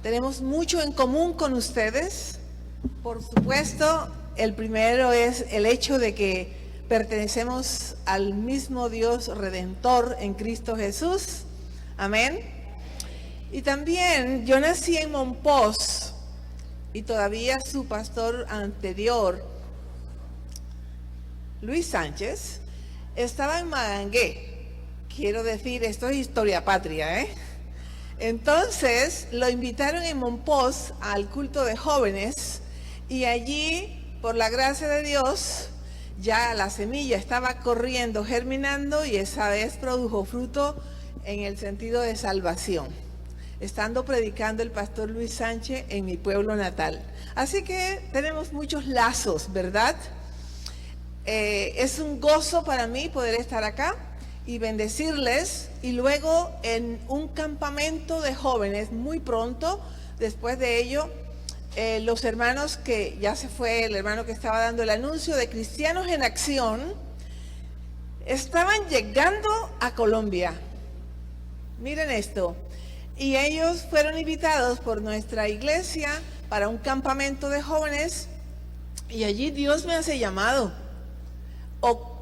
Tenemos mucho en común con ustedes. Por supuesto, el primero es el hecho de que pertenecemos al mismo Dios Redentor en Cristo Jesús. Amén. Y también yo nací en Mompox y todavía su pastor anterior, Luis Sánchez, estaba en Magangué. Quiero decir, esto es historia patria, ¿eh? Entonces lo invitaron en Mompox al culto de jóvenes y allí, por la gracia de Dios, ya la semilla estaba corriendo, germinando, y esa vez produjo fruto en el sentido de salvación, estando predicando el pastor Luis Sánchez en mi pueblo natal. Así que tenemos muchos lazos, ¿verdad? Es un gozo para mí poder estar acá y bendecirles, y luego en un campamento de jóvenes muy pronto, después de ello, los hermanos que ya se fue, el hermano que estaba dando el anuncio de Cristianos en Acción, estaban llegando a Colombia. Miren esto, y ellos fueron invitados por nuestra iglesia para un campamento de jóvenes, y allí Dios me hace llamado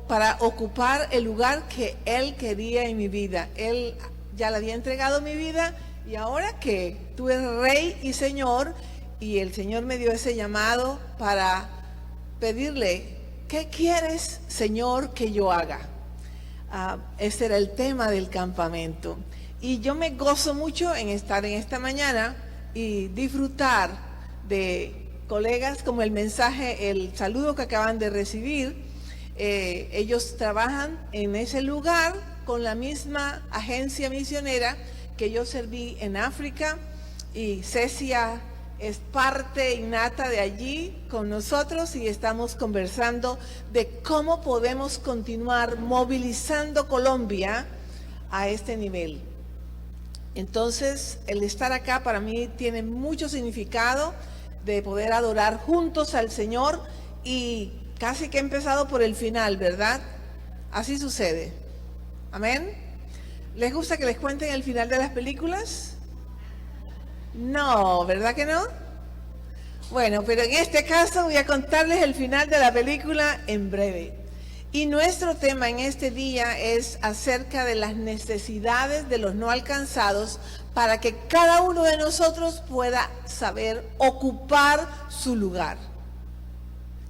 para ocupar el lugar que Él quería en mi vida. Él ya le había entregado mi vida, y ahora que tú eres Rey y Señor, y el Señor me dio ese llamado para pedirle, ¿qué quieres, Señor, que yo haga? Ese era el tema del campamento. Y yo me gozo mucho en estar en esta mañana y disfrutar de colegas como el mensaje, el saludo que acaban de recibir. Ellos trabajan en ese lugar con la misma agencia misionera que yo serví en África, y Cecia es parte innata de allí con nosotros, y estamos conversando de cómo podemos continuar movilizando Colombia a este nivel. Entonces, el estar acá para mí tiene mucho significado, de poder adorar juntos al Señor, y casi que he empezado por el final, ¿verdad? Así sucede. Amén. ¿Les gusta que les cuenten el final de las películas? No, ¿verdad que no? Bueno, pero en este caso voy a contarles el final de la película en breve. Y nuestro tema en este día es acerca de las necesidades de los no alcanzados, para que cada uno de nosotros pueda saber ocupar su lugar.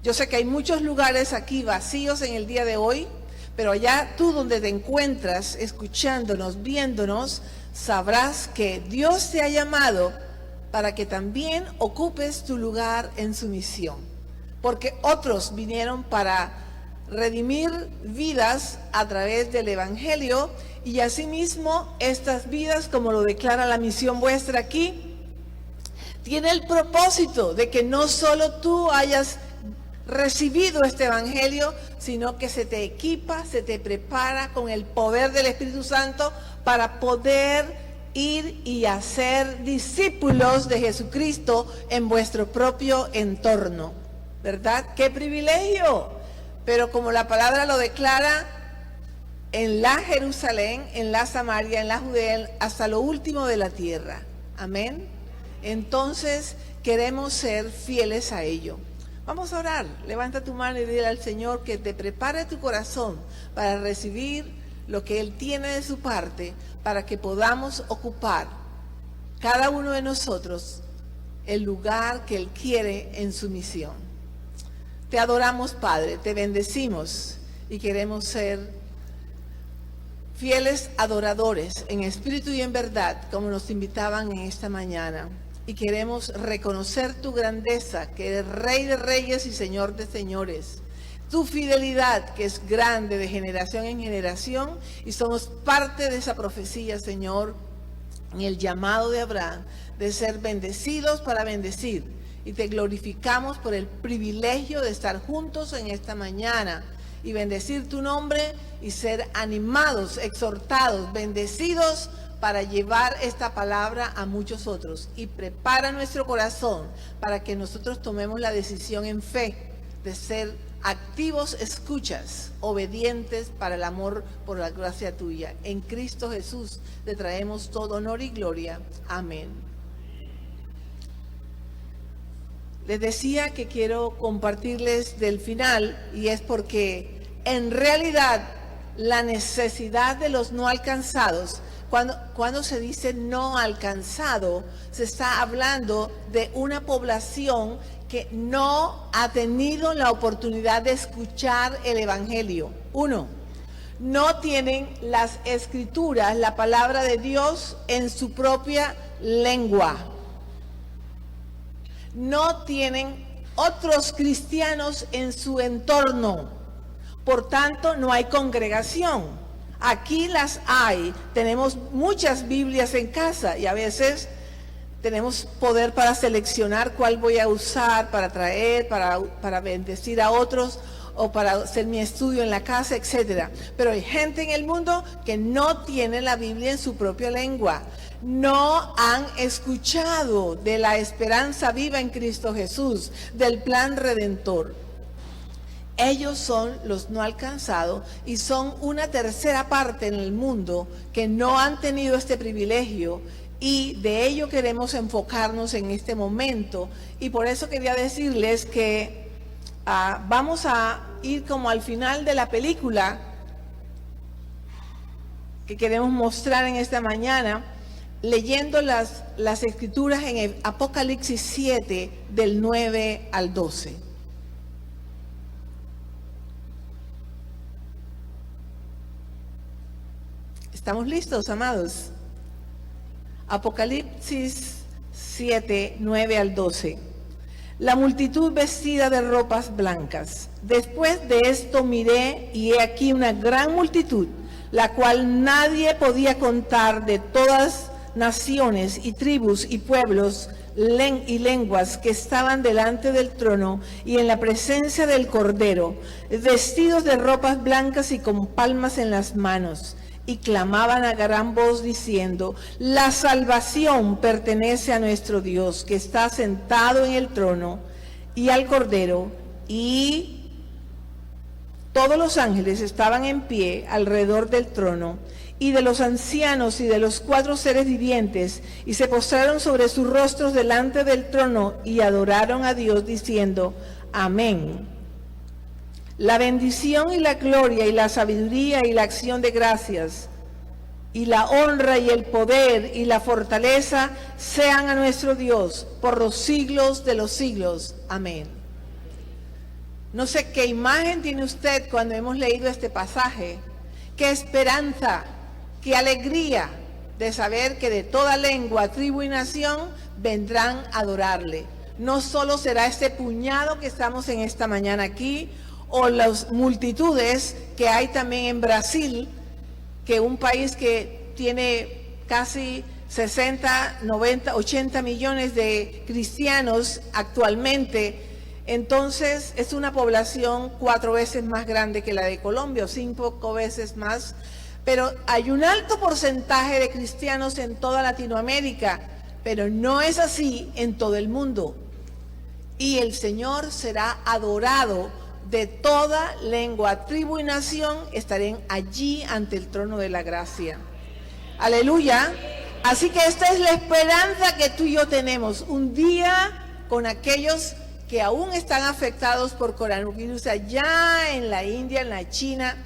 Yo sé que hay muchos lugares aquí vacíos en el día de hoy, pero allá tú donde te encuentras, escuchándonos, viéndonos, sabrás que Dios te ha llamado para que también ocupes tu lugar en su misión. Porque otros vinieron para redimir vidas a través del Evangelio, y asimismo estas vidas, como lo declara la misión vuestra aquí, tiene el propósito de que no solo tú hayas recibido este Evangelio, sino que se te equipa, se te prepara con el poder del Espíritu Santo para poder ir y hacer discípulos de Jesucristo en vuestro propio entorno, ¿verdad? ¡Qué privilegio! Pero como la palabra lo declara, en la Jerusalén, en la Samaria, en la Judea, hasta lo último de la tierra. Amén. Entonces queremos ser fieles a ello. Vamos a orar. Levanta tu mano y dile al Señor que te prepare tu corazón para recibir lo que Él tiene de su parte, para que podamos ocupar cada uno de nosotros el lugar que Él quiere en su misión. Te adoramos, Padre, te bendecimos, y queremos ser fieles adoradores en espíritu y en verdad, como nos invitaban en esta mañana. Y queremos reconocer tu grandeza, que eres Rey de Reyes y Señor de Señores. Tu fidelidad, que es grande de generación en generación, y somos parte de esa profecía, Señor, en el llamado de Abraham, de ser bendecidos para bendecir. Y te glorificamos por el privilegio de estar juntos en esta mañana y bendecir tu nombre y ser animados, exhortados, bendecidos para llevar esta palabra a muchos otros. Y prepara nuestro corazón para que nosotros tomemos la decisión en fe de ser activos escuchas, obedientes para el amor por la gracia tuya. En Cristo Jesús te traemos todo honor y gloria. Amén. Les decía que quiero compartirles del final, y es porque en realidad la necesidad de los no alcanzados, cuando se dice no alcanzado, se está hablando de una población que no ha tenido la oportunidad de escuchar el Evangelio. Uno, no tienen las Escrituras, la palabra de Dios, en su propia lengua. No tienen otros cristianos en su entorno. Por tanto, no hay congregación. Aquí las hay. Tenemos muchas Biblias en casa y a veces tenemos poder para seleccionar cuál voy a usar para traer, para bendecir a otros o para hacer mi estudio en la casa, etc. Pero hay gente en el mundo que no tiene la Biblia en su propia lengua. No han escuchado de la esperanza viva en Cristo Jesús, del plan redentor. Ellos son los no alcanzados y son una tercera parte en el mundo que no han tenido este privilegio, y de ello queremos enfocarnos en este momento. Y por eso quería decirles que vamos a ir como al final de la película que queremos mostrar en esta mañana, leyendo las escrituras en el Apocalipsis 7 del 9 al 12. ¿Estamos listos, amados? Apocalipsis 7, 9 al 12. La multitud vestida de ropas blancas. Después de esto miré, y he aquí una gran multitud, la cual nadie podía contar, de todas naciones y tribus y pueblos y lenguas, que estaban delante del trono y en la presencia del Cordero, vestidos de ropas blancas y con palmas en las manos. Y clamaban a gran voz diciendo: la salvación pertenece a nuestro Dios, que está sentado en el trono, y al Cordero. Y todos los ángeles estaban en pie alrededor del trono, y de los ancianos y de los 4 seres vivientes, y se postraron sobre sus rostros delante del trono, y adoraron a Dios diciendo: amén. La bendición y la gloria y la sabiduría y la acción de gracias y la honra y el poder y la fortaleza sean a nuestro Dios por los siglos de los siglos. Amén. No sé qué imagen tiene usted cuando hemos leído este pasaje. Qué esperanza, qué alegría de saber que de toda lengua, tribu y nación vendrán a adorarle. No solo será este puñado que estamos en esta mañana aquí, o las multitudes que hay también en Brasil, que un país que tiene casi 60, 90, 80 millones de cristianos actualmente. Entonces es una población 4 veces más grande que la de Colombia, o 5 veces más. Pero hay un alto porcentaje de cristianos en toda Latinoamérica, pero no es así en todo el mundo. Y el Señor será adorado de toda lengua, tribu y nación, estarán allí ante el trono de la gracia. Aleluya. Así que esta es la esperanza que tú y yo tenemos. Un día con aquellos que aún están afectados por coronavirus allá en la India, en la China,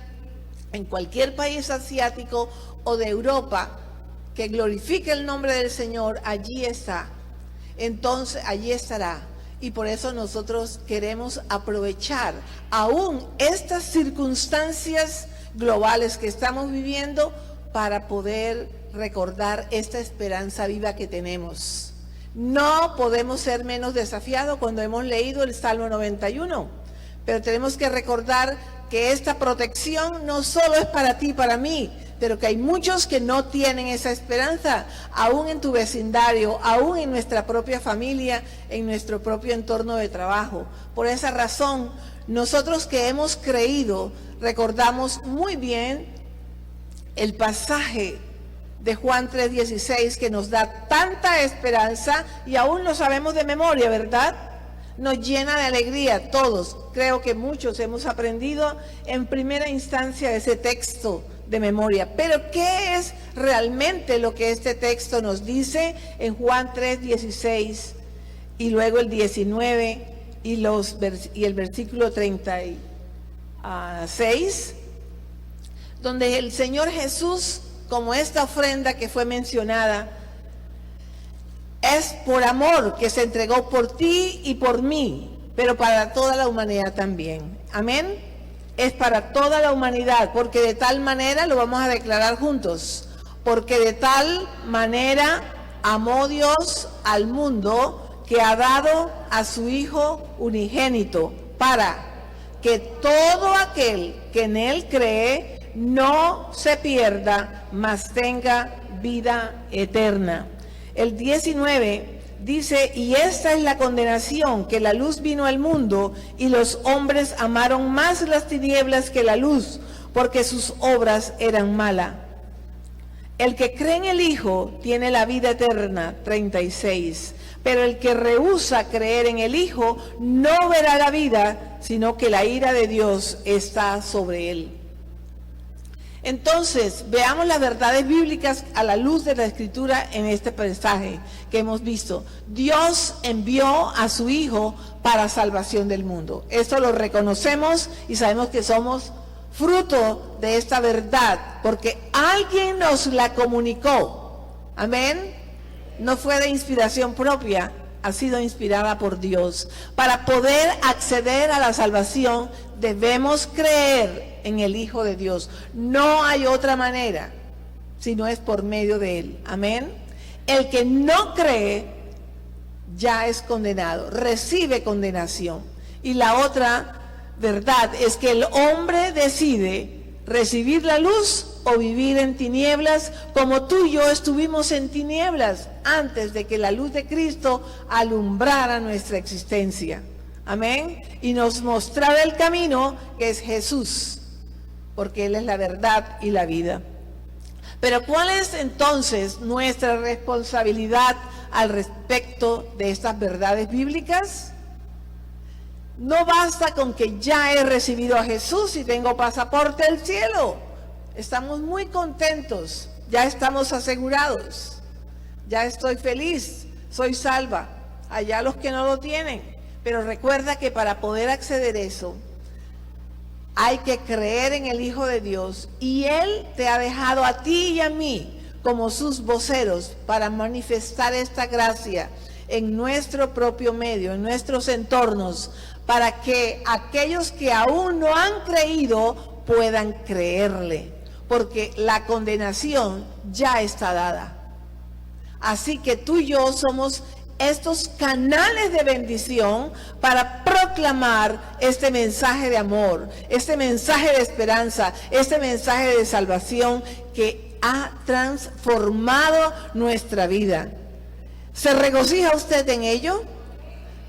en cualquier país asiático o de Europa, que glorifique el nombre del Señor, allí está. Entonces, allí estará. Y por eso nosotros queremos aprovechar aún estas circunstancias globales que estamos viviendo para poder recordar esta esperanza viva que tenemos. No podemos ser menos desafiados cuando hemos leído el Salmo 91, pero tenemos que recordar que esta protección no solo es para ti y para mí, pero que hay muchos que no tienen esa esperanza, aún en tu vecindario, aún en nuestra propia familia, en nuestro propio entorno de trabajo. Por esa razón, nosotros que hemos creído, recordamos muy bien el pasaje de Juan 3:16, que nos da tanta esperanza y aún lo sabemos de memoria, ¿verdad? nos llena de alegría. Todos, creo que muchos hemos aprendido en primera instancia ese texto de memoria. Pero ¿qué es realmente lo que este texto nos dice en Juan 3:16 y luego el 19 y el versículo 36? Donde el Señor Jesús, como esta ofrenda que fue mencionada, es por amor que se entregó por ti y por mí, pero para toda la humanidad también. Amén. Es para toda la humanidad, porque de tal manera, lo vamos a declarar juntos, porque de tal manera amó Dios al mundo que ha dado a su Hijo unigénito, para que todo aquel que en Él cree no se pierda, mas tenga vida eterna. El 19 dice, y esta es la condenación, que la luz vino al mundo, y los hombres amaron más las tinieblas que la luz, porque sus obras eran malas. El que cree en el Hijo tiene la vida eterna, 36. Pero el que rehúsa creer en el Hijo no verá la vida, sino que la ira de Dios está sobre él. Entonces, veamos las verdades bíblicas a la luz de la Escritura en este pasaje que hemos visto. Dios envió a su Hijo para salvación del mundo. Esto lo reconocemos y sabemos que somos fruto de esta verdad, porque alguien nos la comunicó. Amén. No fue de inspiración propia, ha sido inspirada por Dios. Para poder acceder a la salvación, debemos creer en el Hijo de Dios. No hay otra manera, si no es por medio de Él. Amén. El que no cree ya es condenado, recibe condenación. Y la otra verdad es que el hombre decide recibir la luz o vivir en tinieblas, como tú y yo estuvimos en tinieblas antes de que la luz de Cristo alumbrara nuestra existencia. Amén. Y nos mostraba el camino, que es Jesús, porque Él es la verdad y la vida. Pero ¿cuál es entonces nuestra responsabilidad al respecto de estas verdades bíblicas? No basta con que ya he recibido a Jesús y tengo pasaporte al cielo. Estamos muy contentos, ya estamos asegurados, ya estoy feliz, soy salva. Allá los que no lo tienen. Pero recuerda que para poder acceder a eso, hay que creer en el Hijo de Dios, y Él te ha dejado a ti y a mí como sus voceros para manifestar esta gracia en nuestro propio medio, en nuestros entornos, para que aquellos que aún no han creído puedan creerle, porque la condenación ya está dada. Así que tú y yo somos estos canales de bendición para proclamar este mensaje de amor, este mensaje de esperanza, este mensaje de salvación que ha transformado nuestra vida. ¿Se regocija usted en ello?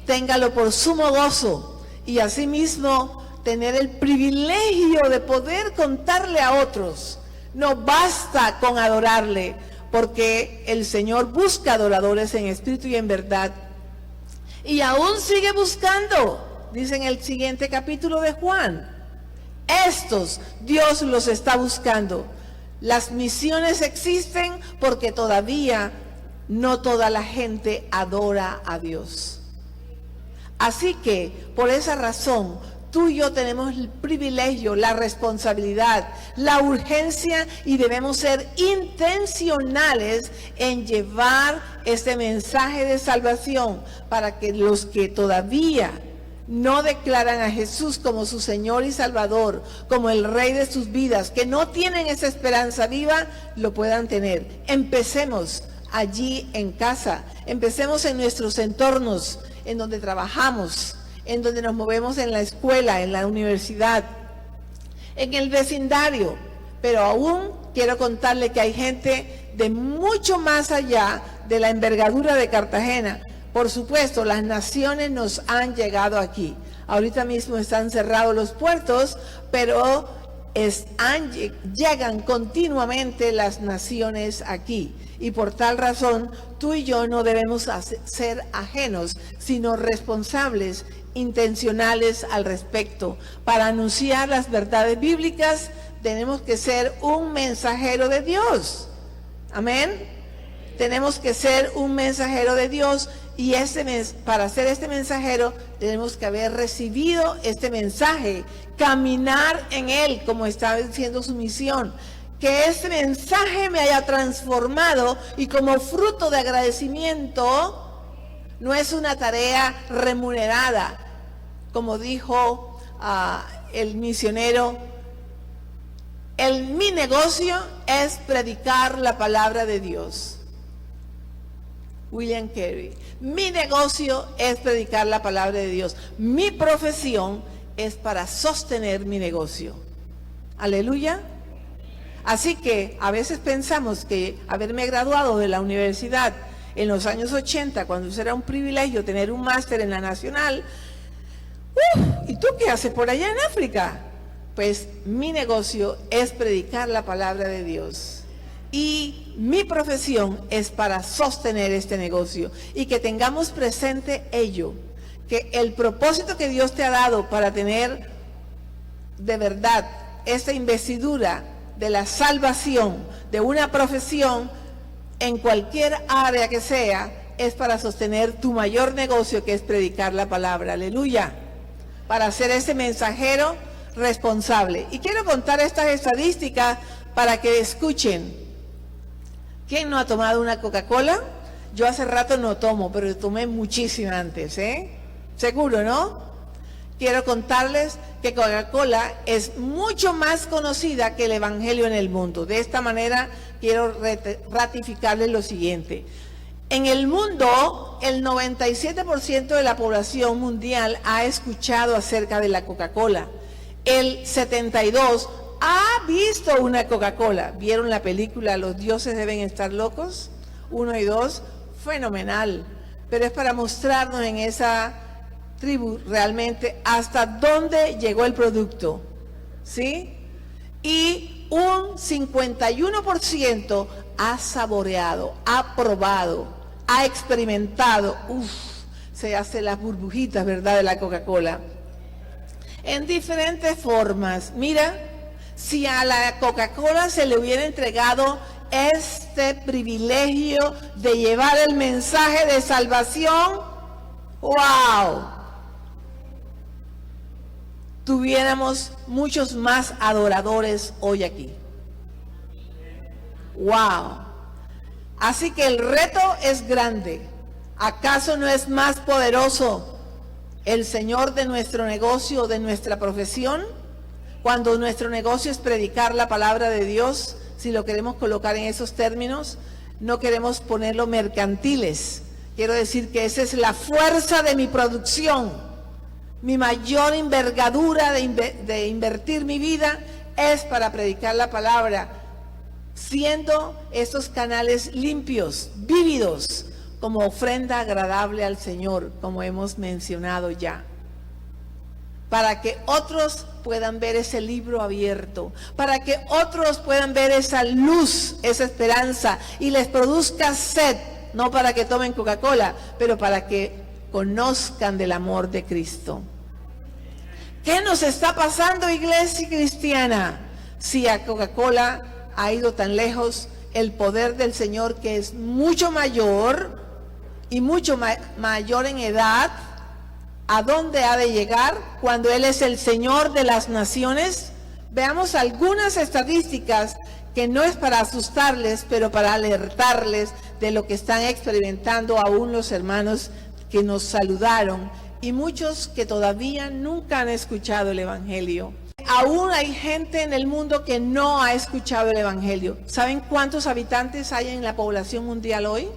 Téngalo por sumo gozo, y asimismo tener el privilegio de poder contarle a otros. No basta con adorarle, porque el Señor busca adoradores en espíritu y en verdad. Y aún sigue buscando, dice en el siguiente capítulo de Juan. Estos Dios los está buscando. Las misiones existen porque todavía no toda la gente adora a Dios. Así que, por esa razón, tú y yo tenemos el privilegio, la responsabilidad, la urgencia, y debemos ser intencionales en llevar este mensaje de salvación para que los que todavía no declaran a Jesús como su Señor y Salvador, como el Rey de sus vidas, que no tienen esa esperanza viva, lo puedan tener. Empecemos allí en casa, empecemos en nuestros entornos, en donde trabajamos, en donde nos movemos, en la escuela, en la universidad, en el vecindario. Pero aún quiero contarle que hay gente de mucho más allá de la envergadura de Cartagena. Por supuesto, las naciones nos han llegado aquí. Ahorita mismo están cerrados los puertos, pero llegan continuamente las naciones aquí. Y por tal razón, tú y yo no debemos ser ajenos, sino responsables, intencionales al respecto. Para anunciar las verdades bíblicas, tenemos que ser un mensajero de Dios. Amén. Tenemos que ser un mensajero de Dios, y para ser este mensajero tenemos que haber recibido este mensaje, caminar en él como estaba diciendo su misión. Que este mensaje me haya transformado, y como fruto de agradecimiento, no es una tarea remunerada, como dijo el misionero. Mi negocio es predicar la palabra de Dios. William Carey. Mi negocio es predicar la palabra de Dios. Mi profesión es para sostener mi negocio. Aleluya. Así que a veces pensamos que haberme graduado de la universidad en los años 80, cuando eso era un privilegio tener un máster en la Nacional. ¿Y tú qué haces por allá en África? Pues mi negocio es predicar la palabra de Dios. Y mi profesión es para sostener este negocio. Y que tengamos presente ello, que el propósito que Dios te ha dado para tener de verdad esta investidura de la salvación, de una profesión en cualquier área que sea, es para sostener tu mayor negocio, que es predicar la palabra. Aleluya. Para ser ese mensajero responsable. Y quiero contar estas estadísticas para que escuchen. ¿Quién no ha tomado una Coca-Cola? Yo hace rato no tomo, pero tomé muchísimo antes, Seguro, ¿no? Quiero contarles que Coca-Cola es mucho más conocida que el Evangelio en el mundo. De esta manera quiero ratificarles lo siguiente. En el mundo, el 97% de la población mundial ha escuchado acerca de la Coca-Cola. El 72% ha visto una Coca-Cola. ¿Vieron la película Los dioses deben estar locos? 1 y 2, fenomenal. Pero es para mostrarnos en esa tribu realmente hasta dónde llegó el producto, ¿sí? Y un 51% ha saboreado, ha probado, ha experimentado. Se hacen las burbujitas, ¿verdad?, de la Coca-Cola. En diferentes formas. Mira, si a la Coca-Cola se le hubiera entregado este privilegio de llevar el mensaje de salvación, ¡wow!, tuviéramos muchos más adoradores hoy aquí. ¡Wow! Así que el reto es grande. ¿Acaso no es más poderoso el Señor de nuestro negocio, de nuestra profesión? Cuando nuestro negocio es predicar la palabra de Dios, si lo queremos colocar en esos términos, no queremos ponerlo mercantiles. Quiero decir que esa es la fuerza de mi producción. Mi mayor envergadura de invertir mi vida es para predicar la palabra, siendo estos canales limpios, vívidos, como ofrenda agradable al Señor, como hemos mencionado ya. Para que otros puedan ver ese libro abierto, para que otros puedan ver esa luz, esa esperanza, y les produzca sed, no para que tomen Coca-Cola, pero para que conozcan del amor de Cristo. ¿Qué nos está pasando, iglesia cristiana? Si a Coca-Cola ha ido tan lejos, el poder del Señor, que es mucho mayor y mucho mayor en edad, ¿a dónde ha de llegar cuando Él es el Señor de las naciones? Veamos algunas estadísticas que no es para asustarles, pero para alertarles de lo que están experimentando aún los hermanos que nos saludaron y muchos que todavía nunca han escuchado el Evangelio. Aún hay gente en el mundo que no ha escuchado el Evangelio. ¿Saben cuántos habitantes hay en la población mundial hoy?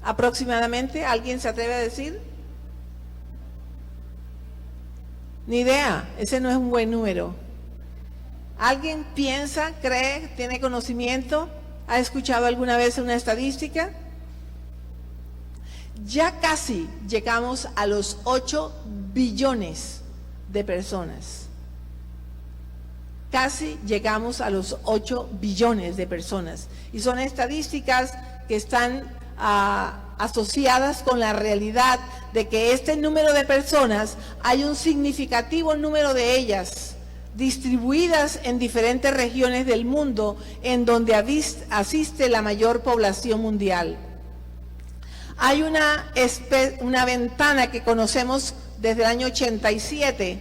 Aproximadamente, ¿alguien se atreve a decir? Ni idea, ese no es un buen número. ¿Alguien piensa, cree, tiene conocimiento? ¿Ha escuchado alguna vez una estadística? Ya casi llegamos a los 8 billones de personas. casi llegamos a los 8 billones de personas. Y son estadísticas que están asociadas con la realidad de que este número de personas, hay un significativo número de ellas distribuidas en diferentes regiones del mundo en donde asiste la mayor población mundial. Hay una ventana que conocemos desde el año 87.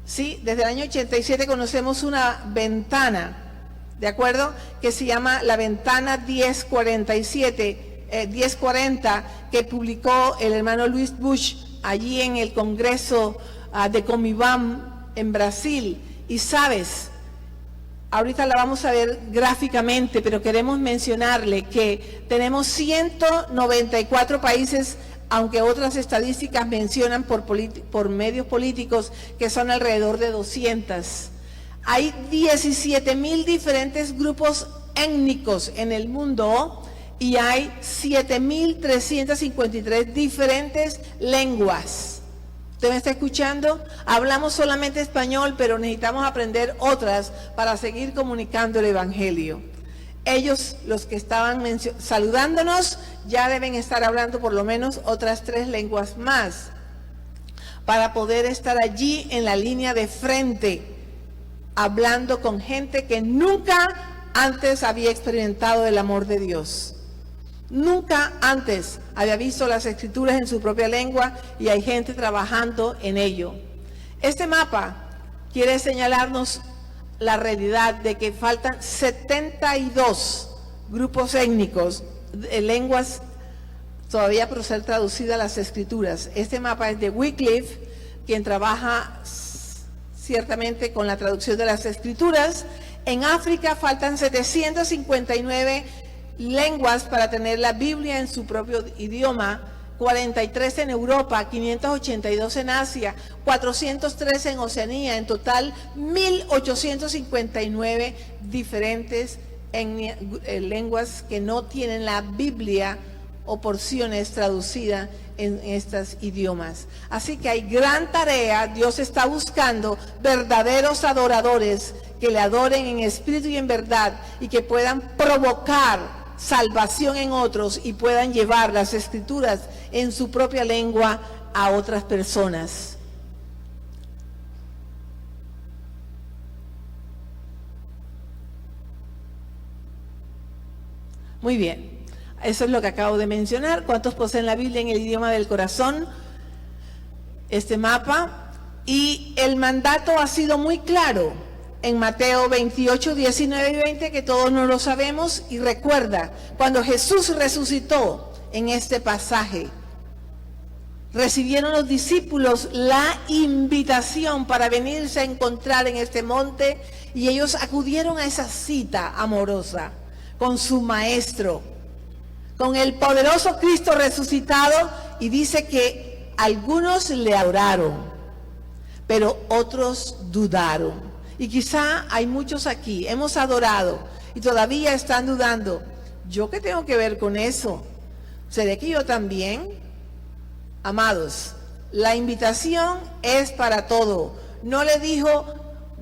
Sí, desde el año 87 conocemos una ventana, ¿de acuerdo? Que se llama la ventana 1040, que publicó el hermano Luis Bush allí en el Congreso de Comibam en Brasil. Y sabes, ahorita la vamos a ver gráficamente, pero queremos mencionarle que tenemos 194 países, aunque otras estadísticas mencionan por medios políticos que son alrededor de 200. Hay 17,000 diferentes grupos étnicos en el mundo y hay 7,353 diferentes lenguas. ¿Usted me está escuchando? Hablamos solamente español, pero necesitamos aprender otras para seguir comunicando el Evangelio. Ellos, los que estaban saludándonos, ya deben estar hablando por lo menos otras 3 lenguas más para poder estar allí en la línea de frente, hablando con gente que nunca antes había experimentado el amor de Dios. Nunca antes había visto las Escrituras en su propia lengua y hay gente trabajando en ello. Este mapa quiere señalarnos la realidad de que faltan 72 grupos étnicos, lenguas todavía por ser traducidas a las Escrituras. Este mapa es de Wycliffe, quien trabaja ciertamente con la traducción de las Escrituras. En África faltan 759 lenguas para tener la Biblia en su propio idioma, 43 en Europa, 582 en Asia, 403 en Oceanía, en total 1,859 diferentes lenguas que no tienen la Biblia o porciones traducidas en estos idiomas. Así que hay gran tarea. Dios está buscando verdaderos adoradores que le adoren en espíritu y en verdad y que puedan provocar salvación en otros y puedan llevar las Escrituras en su propia lengua a otras personas. Muy bien, eso es lo que acabo de mencionar. ¿Cuántos poseen la Biblia en el idioma del corazón? Este mapa. Y el mandato ha sido muy claro en Mateo 28, 19 y 20, que todos no lo sabemos. Y recuerda, cuando Jesús resucitó en este pasaje, recibieron los discípulos la invitación para venirse a encontrar en este monte y ellos acudieron a esa cita amorosa con su maestro, con el poderoso Cristo resucitado, y dice que algunos le adoraron, pero otros dudaron. Y quizá hay muchos aquí, hemos adorado y todavía están dudando. ¿Yo qué tengo que ver con eso? ¿Seré que yo también? Amados, la invitación es para todo. No le dijo,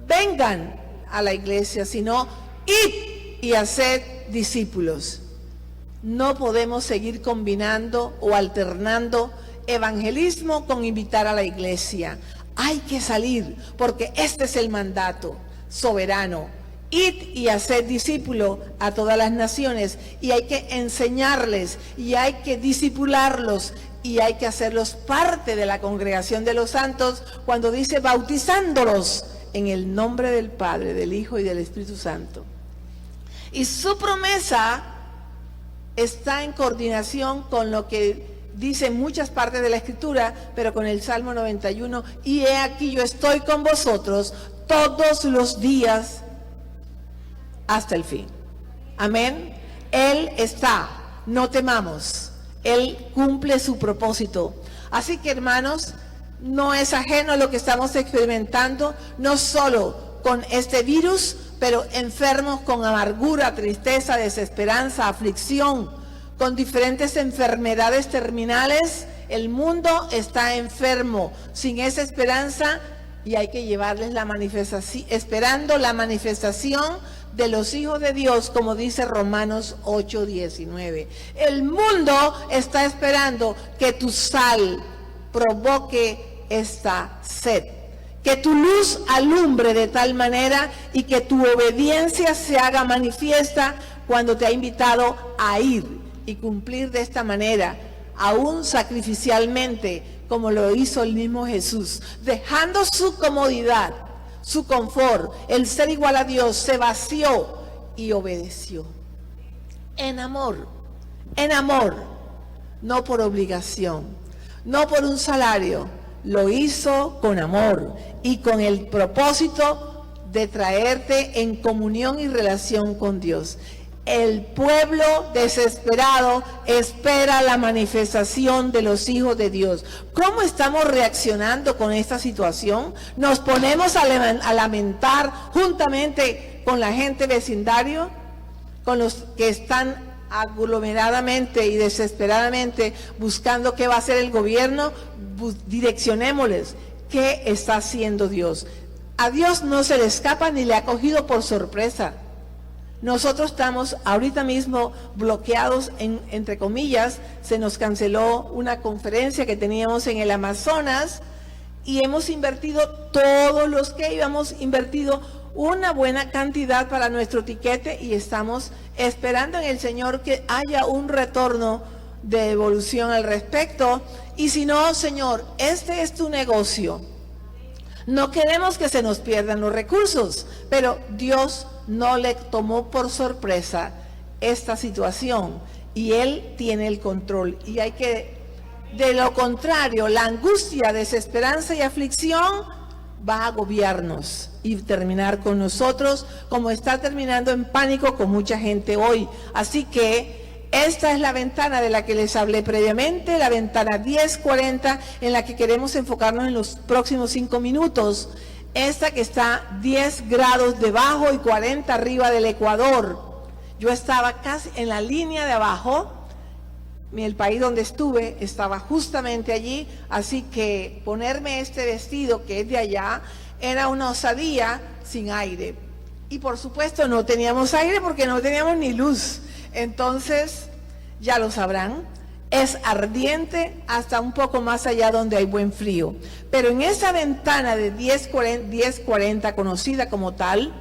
vengan a la iglesia, sino id y haced discípulos. No podemos seguir combinando o alternando evangelismo con invitar a la iglesia. Hay que salir, porque este es el mandato soberano. Id y haced discípulos a todas las naciones, y hay que enseñarles, y hay que discipularlos, y hay que hacerlos parte de la congregación de los santos, cuando dice bautizándolos en el nombre del Padre, del Hijo y del Espíritu Santo. Y su promesa está en coordinación con lo que dice muchas partes de la Escritura, pero con el Salmo 91, y he aquí yo estoy con vosotros todos los días hasta el fin. Amén. Él está, no temamos, Él cumple su propósito. Así que, hermanos, no es ajeno a lo que estamos experimentando, no solo con este virus, pero enfermos con amargura, tristeza, desesperanza, aflicción, con diferentes enfermedades terminales. El mundo está enfermo, sin esa esperanza y hay que llevarles la manifestación, esperando la manifestación de los hijos de Dios, como dice Romanos 8:19. El mundo está esperando que tu sal provoque esta sed, que tu luz alumbre de tal manera y que tu obediencia se haga manifiesta cuando te ha invitado a ir y cumplir de esta manera, aún sacrificialmente, como lo hizo el mismo Jesús, dejando su comodidad, su confort, el ser igual a Dios, se vació y obedeció. En amor, no por obligación, no por un salario, lo hizo con amor y con el propósito de traerte en comunión y relación con Dios. El pueblo desesperado espera la manifestación de los hijos de Dios. ¿Cómo estamos reaccionando con esta situación? ¿Nos ponemos a lamentar juntamente con la gente vecindario, con los que están aglomeradamente y desesperadamente buscando qué va a hacer el gobierno? Direccionémosles qué está haciendo Dios. A Dios no se le escapa ni le ha cogido por sorpresa. Nosotros estamos ahorita mismo bloqueados, entre comillas. Se nos canceló una conferencia que teníamos en el Amazonas y hemos invertido, todos los que íbamos, invertido una buena cantidad para nuestro tiquete y estamos esperando en el Señor que haya un retorno de evolución al respecto. Y si no, Señor, este es tu negocio. No queremos que se nos pierdan los recursos, pero Dios no le tomó por sorpresa esta situación y Él tiene el control. Y hay que, de lo contrario, la angustia, desesperanza y aflicción va a agobiarnos y terminar con nosotros como está terminando en pánico con mucha gente hoy. Así que esta es la ventana de la que les hablé previamente, la ventana 1040, en la que queremos enfocarnos en los próximos 5 minutos. Esta que está 10 grados debajo y 40 arriba del Ecuador. Yo estaba casi en la línea de abajo, el país donde estuve estaba justamente allí, así que ponerme este vestido que es de allá era una osadía sin aire. Y por supuesto no teníamos aire porque no teníamos ni luz. Entonces, ya lo sabrán, es ardiente hasta un poco más allá donde hay buen frío. Pero en esa ventana de 1040, conocida como tal,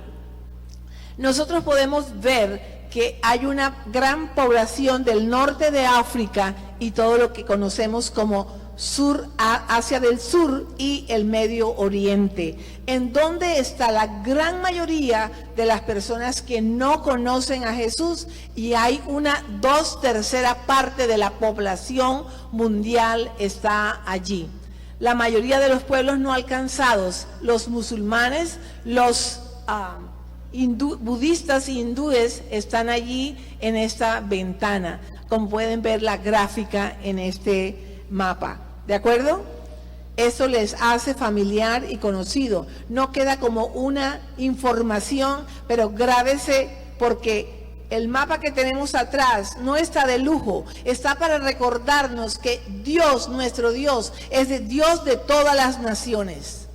nosotros podemos ver que hay una gran población del norte de África y todo lo que conocemos como Asia del Sur y el Medio Oriente, en donde está la gran mayoría de las personas que no conocen a Jesús, y hay una 2/3 parte de la población mundial está allí. La mayoría de los pueblos no alcanzados, los musulmanes, los budistas y hindúes están allí en esta ventana, como pueden ver la gráfica en este mapa. ¿De acuerdo? Eso les hace familiar y conocido. No queda como una información, pero grábese, porque el mapa que tenemos atrás no está de lujo, está para recordarnos que Dios, nuestro Dios, es de Dios de todas las naciones.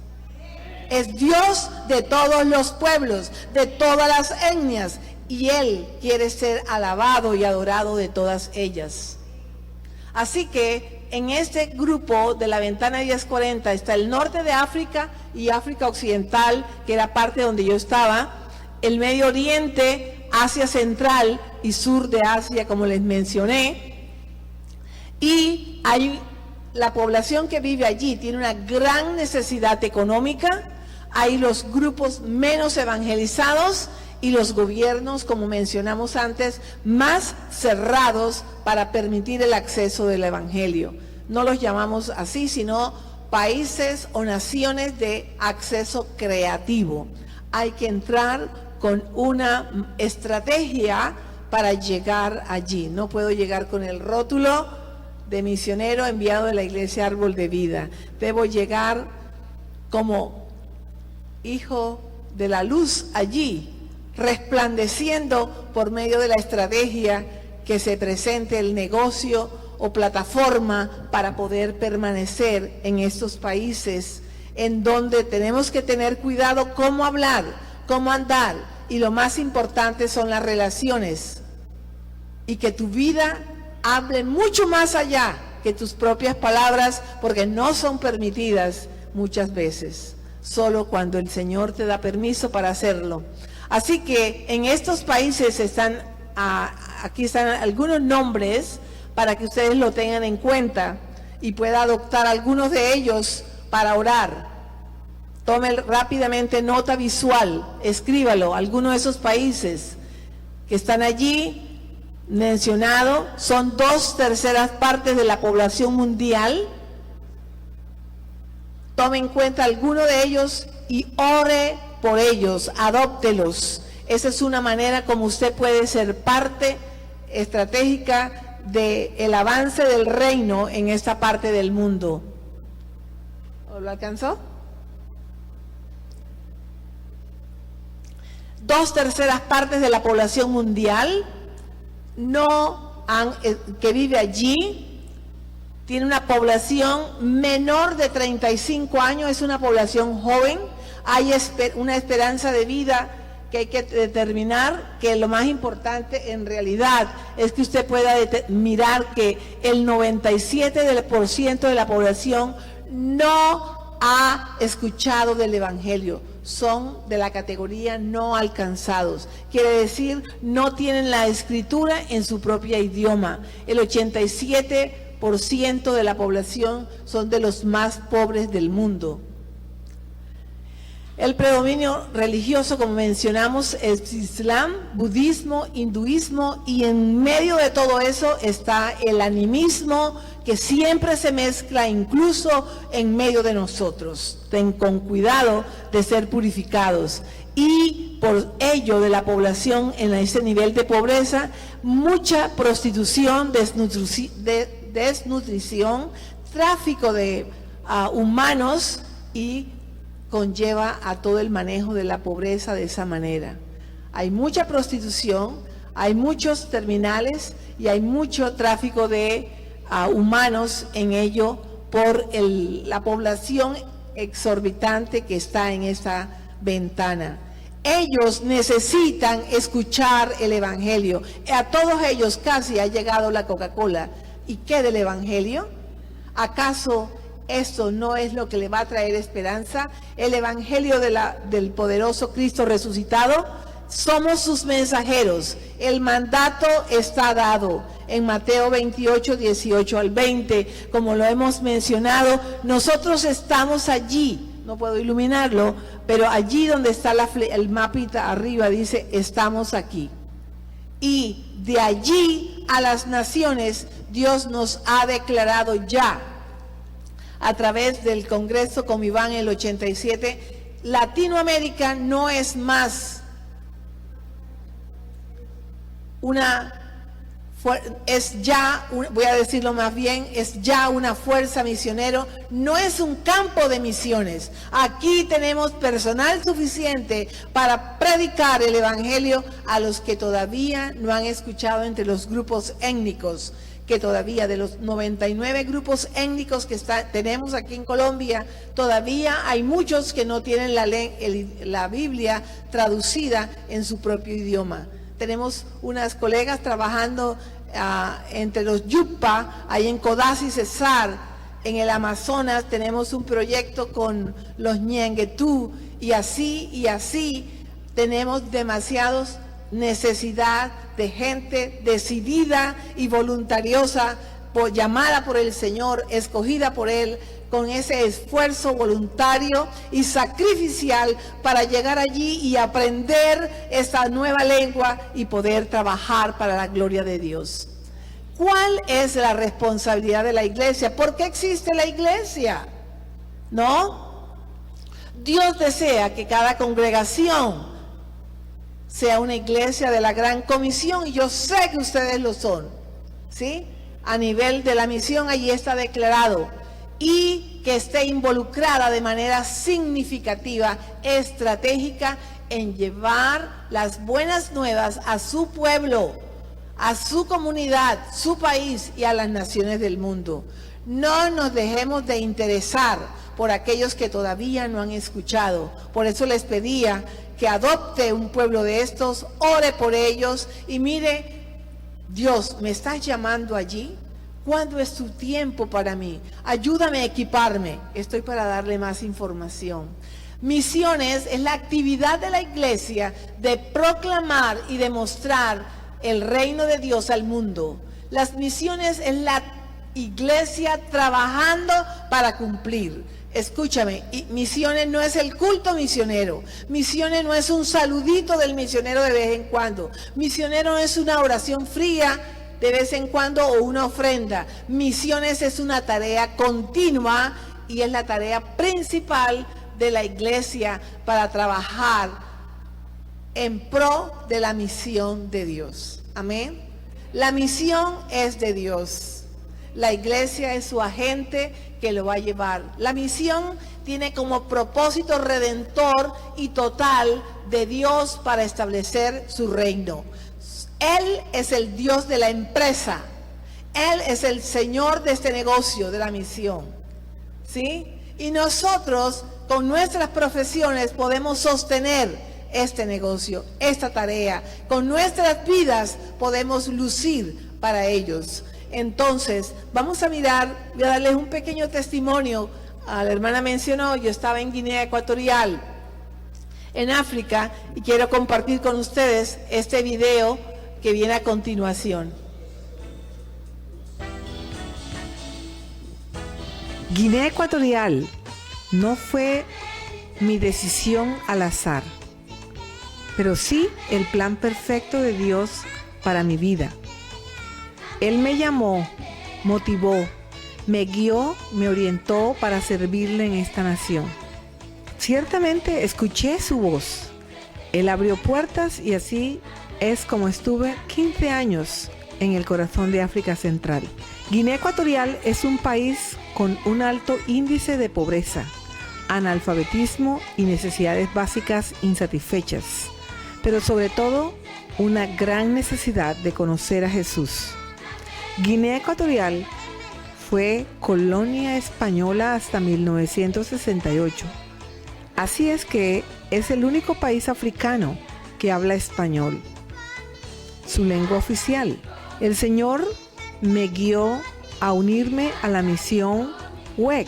Es Dios de todos los pueblos, de todas las etnias, y Él quiere ser alabado y adorado de todas ellas. Así que en este grupo de la ventana 1040 está el norte de África y África Occidental, que era parte donde yo estaba, el Medio Oriente, Asia Central y Sur de Asia, como les mencioné, y hay la población que vive allí tiene una gran necesidad económica. Hay los grupos menos evangelizados y los gobiernos, como mencionamos antes, más cerrados para permitir el acceso del evangelio. No los llamamos así, sino países o naciones de acceso creativo. Hay que entrar con una estrategia para llegar allí. No puedo llegar con el rótulo de misionero enviado de la Iglesia Árbol de Vida. Debo llegar como hijo de la luz allí, resplandeciendo por medio de la estrategia que se presente el negocio o plataforma para poder permanecer en estos países en donde tenemos que tener cuidado cómo hablar, cómo andar, y lo más importante son las relaciones, y que tu vida hable mucho más allá que tus propias palabras, porque no son permitidas muchas veces, solo cuando el Señor te da permiso para hacerlo. Así que en estos países aquí están algunos nombres para que ustedes lo tengan en cuenta y pueda adoptar algunos de ellos para orar. Tome rápidamente nota visual, escríbalo. Algunos de esos países que están allí mencionados son 2/3 partes de la población mundial. Tome en cuenta alguno de ellos y ore por ellos, adóptelos. Esa es una manera como usted puede ser parte estratégica del avance del reino en esta parte del mundo. ¿Lo alcanzó? 2/3 partes de la población mundial que vive allí tiene una población menor de 35 años, es una población joven. Hay una esperanza de vida que hay que determinar, que lo más importante en realidad es que usted pueda mirar que el 97% de la población no ha escuchado del Evangelio. Son de la categoría no alcanzados. Quiere decir, no tienen la escritura en su propio idioma. El 87% de la población son de los más pobres del mundo. El predominio religioso, como mencionamos, es Islam, budismo, hinduismo, y en medio de todo eso está el animismo, que siempre se mezcla incluso en medio de nosotros. Ten con cuidado de ser purificados. Y por ello de la población en ese nivel de pobreza, mucha prostitución, desnutrición, tráfico de humanos, y conlleva a todo el manejo de la pobreza de esa manera. Hay mucha prostitución, hay muchos terminales y hay mucho tráfico de humanos en ello por la población exorbitante que está en esta ventana. Ellos necesitan escuchar el Evangelio. A todos ellos casi ha llegado la Coca-Cola. ¿Y qué del Evangelio? ¿Acaso esto no es lo que le va a traer esperanza? El Evangelio del poderoso Cristo resucitado. Somos sus mensajeros. El mandato está dado en Mateo 28, 18 al 20. Como lo hemos mencionado, nosotros estamos allí. No puedo iluminarlo, pero allí donde está el mapita arriba dice, estamos aquí. Y de allí a las naciones, Dios nos ha declarado ya, a través del Congreso Comiván en el 87, Latinoamérica no es más voy a decirlo más bien, es ya una fuerza misionero, no es un campo de misiones. Aquí tenemos personal suficiente para predicar el Evangelio a los que todavía no han escuchado entre los grupos étnicos, que todavía de los 99 grupos étnicos que tenemos aquí en Colombia, todavía hay muchos que no tienen la Biblia traducida en su propio idioma. Tenemos unas colegas trabajando entre los Yupa, ahí en Codazzi, Cesar, en el Amazonas. Tenemos un proyecto con los Ñenguetú, y así tenemos demasiados necesidad de gente decidida y voluntariosa, llamada por el Señor, escogida por Él, con ese esfuerzo voluntario y sacrificial para llegar allí y aprender esta nueva lengua y poder trabajar para la gloria de Dios. ¿Cuál es la responsabilidad de la iglesia? ¿Por qué existe la iglesia? ¿No? Dios desea que cada congregación sea una iglesia de la gran comisión, y yo sé que ustedes lo son, ¿sí? A nivel de la misión allí está declarado, y que esté involucrada de manera significativa, estratégica, en llevar las buenas nuevas a su pueblo, a su comunidad, su país y a las naciones del mundo. No nos dejemos de interesar por aquellos que todavía no han escuchado. Por eso les pedía que adopte un pueblo de estos, ore por ellos y mire, Dios, ¿me estás llamando allí? ¿Cuándo es tu tiempo para mí? Ayúdame a equiparme. Estoy para darle más información. Misiones es la actividad de la iglesia de proclamar y demostrar el reino de Dios al mundo. Las misiones es la iglesia trabajando para cumplir. Escúchame, misiones no es el culto misionero. Misiones no es un saludito del misionero de vez en cuando. Misionero no es una oración fría de vez en cuando o una ofrenda. Misiones es una tarea continua y es la tarea principal de la iglesia para trabajar en pro de la misión de Dios. Amén. La misión es de Dios. La iglesia es su agente que lo va a llevar. La misión tiene como propósito redentor y total de Dios para establecer su reino. Él es el Dios de la empresa. Él es el Señor de este negocio, de la misión. ¿Sí? Y nosotros, con nuestras profesiones, podemos sostener este negocio, esta tarea. Con nuestras vidas podemos lucir para ellos. Entonces, vamos a mirar, voy a darles un pequeño testimonio. La hermana mencionó, yo estaba en Guinea Ecuatorial, en África, y quiero compartir con ustedes este video que viene a continuación. Guinea Ecuatorial no fue mi decisión al azar, pero sí el plan perfecto de Dios para mi vida. Él me llamó, motivó, me guió, me orientó para servirle en esta nación. Ciertamente escuché su voz. Él abrió puertas y así es como estuve 15 años en el corazón de África Central. Guinea Ecuatorial es un país con un alto índice de pobreza, analfabetismo y necesidades básicas insatisfechas, pero sobre todo una gran necesidad de conocer a Jesús. Guinea Ecuatorial fue colonia española hasta 1968. Así es que es el único país africano que habla español, su lengua oficial. El Señor me guió a unirme a la misión WEC,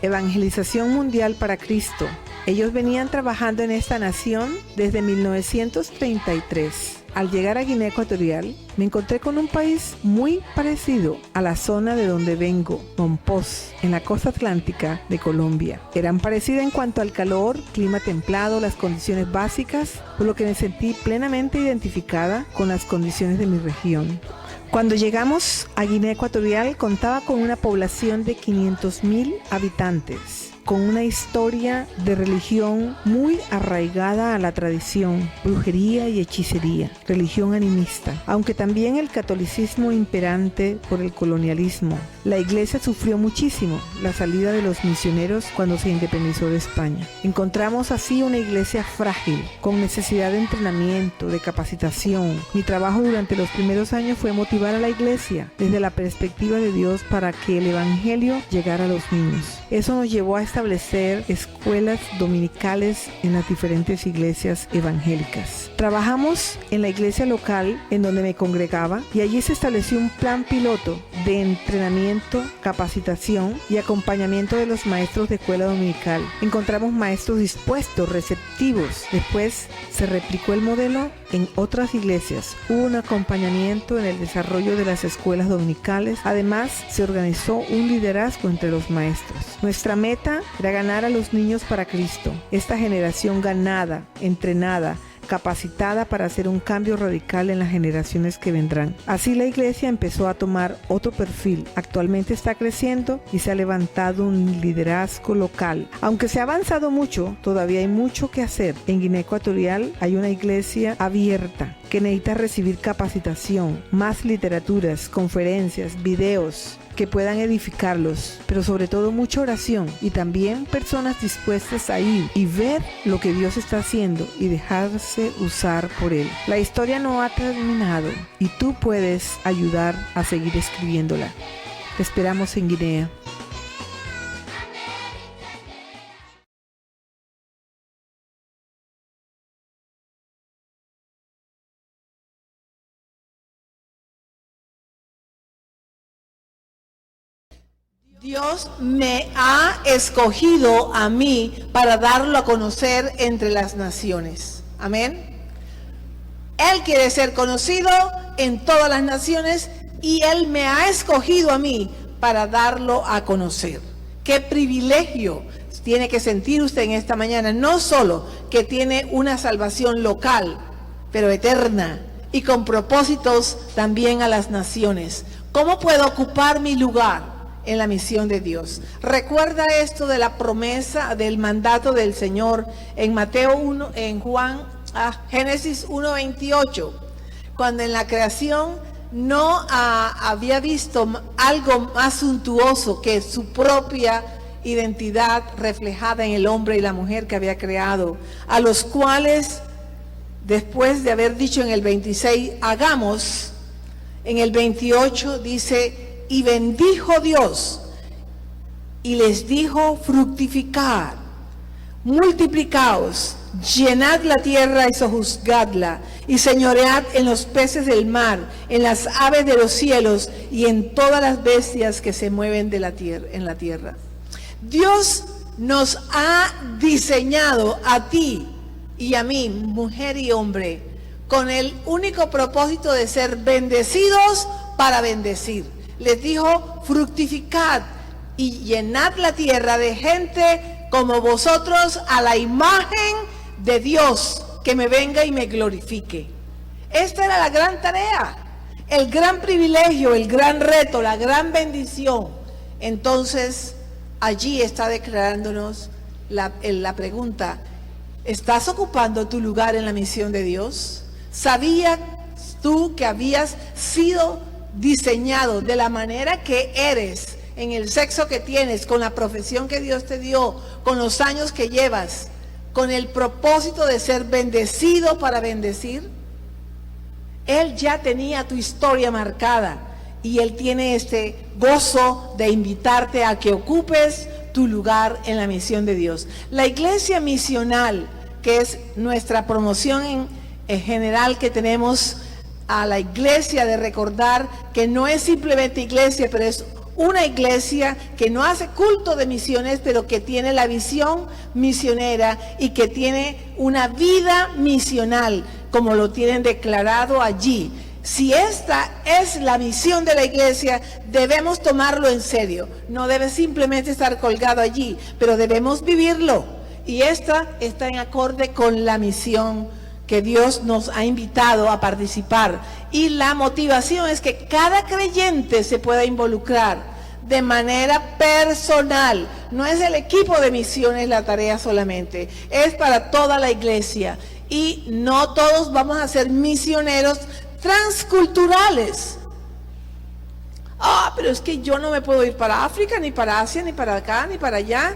Evangelización Mundial para Cristo. Ellos venían trabajando en esta nación desde 1933. Al llegar a Guinea Ecuatorial, me encontré con un país muy parecido a la zona de donde vengo, Mompós, en la costa atlántica de Colombia. Eran parecidas en cuanto al calor, clima templado, las condiciones básicas, por lo que me sentí plenamente identificada con las condiciones de mi región. Cuando llegamos a Guinea Ecuatorial, contaba con una población de 500,000 habitantes, con una historia de religión muy arraigada a la tradición, brujería y hechicería, religión animista, aunque también el catolicismo imperante por el colonialismo. La iglesia sufrió muchísimo la salida de los misioneros cuando se independizó de España. Encontramos así una iglesia frágil, con necesidad de entrenamiento, de capacitación. Mi trabajo durante los primeros años fue motivar a la iglesia desde la perspectiva de Dios para que el evangelio llegara a los niños. Eso nos llevó a establecer escuelas dominicales en las diferentes iglesias evangélicas. Trabajamos en la iglesia local en donde me congregaba y allí se estableció un plan piloto de entrenamiento, capacitación y acompañamiento de los maestros de escuela dominical. Encontramos maestros dispuestos, receptivos. Después se replicó el modelo en otras iglesias. Hubo un acompañamiento en el desarrollo de las escuelas dominicales. Además, se organizó un liderazgo entre los maestros. Nuestra meta era ganar a los niños para Cristo. Esta generación ganada, entrenada, capacitada para hacer un cambio radical en las generaciones que vendrán. Así la iglesia empezó a tomar otro perfil. Actualmente está creciendo y se ha levantado un liderazgo local. Aunque se ha avanzado mucho, todavía hay mucho que hacer. En Guinea Ecuatorial hay una iglesia abierta que necesita recibir capacitación, más literaturas, conferencias, videos que puedan edificarlos, pero sobre todo mucha oración y también personas dispuestas a ir y ver lo que Dios está haciendo y dejarse usar por Él. La historia no ha terminado y tú puedes ayudar a seguir escribiéndola. Te esperamos en Guinea. Dios me ha escogido a mí para darlo a conocer entre las naciones. Amén. Él quiere ser conocido en todas las naciones y Él me ha escogido a mí para darlo a conocer. Qué privilegio tiene que sentir usted en esta mañana, no solo que tiene una salvación local, pero eterna y con propósitos también a las naciones. ¿Cómo puedo ocupar mi lugar en la misión de Dios? Recuerda esto de la promesa del mandato del Señor en Mateo 1, en Génesis 1:28, cuando en la creación no había visto algo más suntuoso que su propia identidad reflejada en el hombre y la mujer que había creado, a los cuales, después de haber dicho en el 26, hagamos, en el 28 dice, y bendijo Dios, y les dijo, fructificad, multiplicaos, llenad la tierra y sojuzgadla, y señoread en los peces del mar, en las aves de los cielos, y en todas las bestias que se mueven de la tierra, en la tierra. Dios nos ha diseñado a ti y a mí, mujer y hombre, con el único propósito de ser bendecidos para bendecir. Les dijo, fructificad y llenad la tierra de gente como vosotros, a la imagen de Dios, que me venga y me glorifique. Esta era la gran tarea, el gran privilegio, el gran reto, la gran bendición. Entonces, allí está declarándonos la pregunta: ¿estás ocupando tu lugar en la misión de Dios? ¿Sabías tú que habías sido diseñado de la manera que eres, en el sexo que tienes, con la profesión que Dios te dio, con los años que llevas, con el propósito de ser bendecido para bendecir? Él ya tenía tu historia marcada y Él tiene este gozo de invitarte a que ocupes tu lugar en la misión de Dios. La iglesia misional, que es nuestra promoción en general que tenemos a la iglesia, de recordar que no es simplemente iglesia, pero es una iglesia que no hace culto de misiones, pero que tiene la visión misionera y que tiene una vida misional, como lo tienen declarado allí. Si esta es la misión de la iglesia, debemos tomarlo en serio. No debe simplemente estar colgado allí, pero debemos vivirlo. Y esta está en acorde con la misión que Dios nos ha invitado a participar. Y la motivación es que cada creyente se pueda involucrar de manera personal. No es el equipo de misiones la tarea solamente, es para toda la iglesia. Y no todos vamos a ser misioneros transculturales. Pero es que yo no me puedo ir para África, ni para Asia, ni para acá, ni para allá.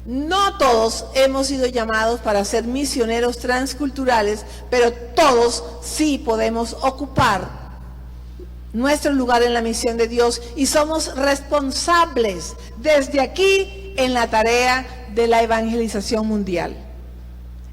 No todos hemos sido llamados para ser misioneros transculturales, pero todos sí podemos ocupar nuestro lugar en la misión de Dios y somos responsables desde aquí en la tarea de la evangelización mundial.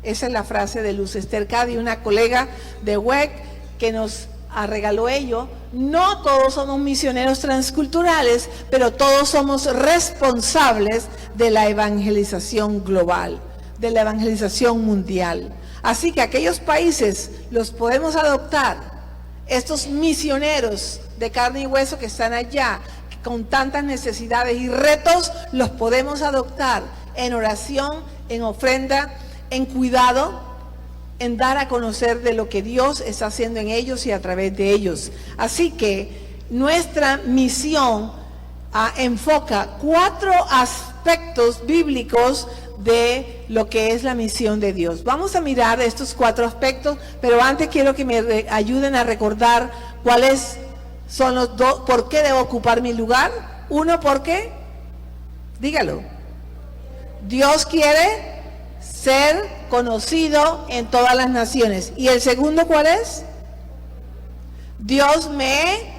Esa es la frase de Luz Esther Cady, una colega de WEC que nos regaló ello. No todos somos misioneros transculturales, pero todos somos responsables de la evangelización global, de la evangelización mundial. Así que aquellos países los podemos adoptar. Estos misioneros de carne y hueso que están allá, con tantas necesidades y retos, los podemos adoptar en oración, en ofrenda, en cuidado, en dar a conocer de lo que Dios está haciendo en ellos y a través de ellos. Así que nuestra misión enfoca 4 aspectos bíblicos de lo que es la misión de Dios. Vamos a mirar estos 4 aspectos, pero antes quiero que me ayuden a recordar cuáles son los 2, por qué debo ocupar mi lugar. 1, ¿por qué? Dígalo. Dios quiere ser conocido en todas las naciones. ¿Y el segundo cuál es? Dios me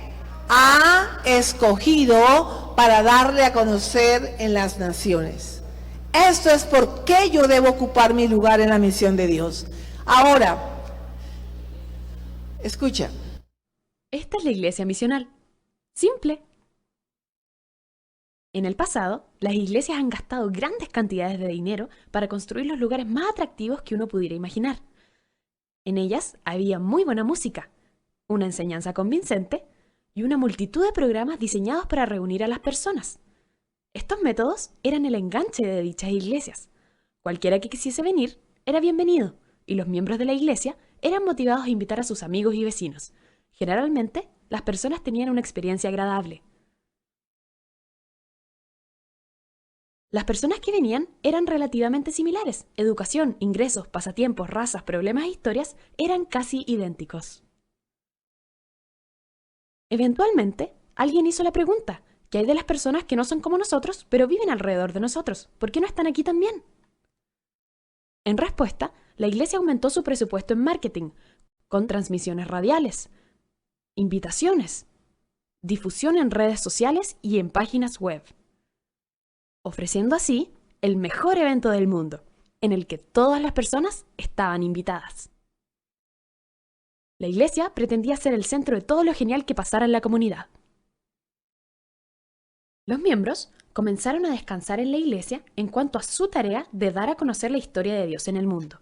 ha escogido para darle a conocer en las naciones. Esto es por qué yo debo ocupar mi lugar en la misión de Dios. Ahora, escucha. Esta es la iglesia misional. Simple. En el pasado, las iglesias han gastado grandes cantidades de dinero para construir los lugares más atractivos que uno pudiera imaginar. En ellas había muy buena música, una enseñanza convincente y una multitud de programas diseñados para reunir a las personas. Estos métodos eran el enganche de dichas iglesias. Cualquiera que quisiese venir era bienvenido, y los miembros de la iglesia eran motivados a invitar a sus amigos y vecinos. Generalmente, las personas tenían una experiencia agradable. Las personas que venían eran relativamente similares. Educación, ingresos, pasatiempos, razas, problemas e historias eran casi idénticos. Eventualmente, alguien hizo la pregunta: ¿qué hay de las personas que no son como nosotros, pero viven alrededor de nosotros? ¿Por qué no están aquí también? En respuesta, la iglesia aumentó su presupuesto en marketing, con transmisiones radiales, invitaciones, difusión en redes sociales y en páginas web, ofreciendo así el mejor evento del mundo, en el que todas las personas estaban invitadas. La iglesia pretendía ser el centro de todo lo genial que pasara en la comunidad. Los miembros comenzaron a descansar en la iglesia en cuanto a su tarea de dar a conocer la historia de Dios en el mundo.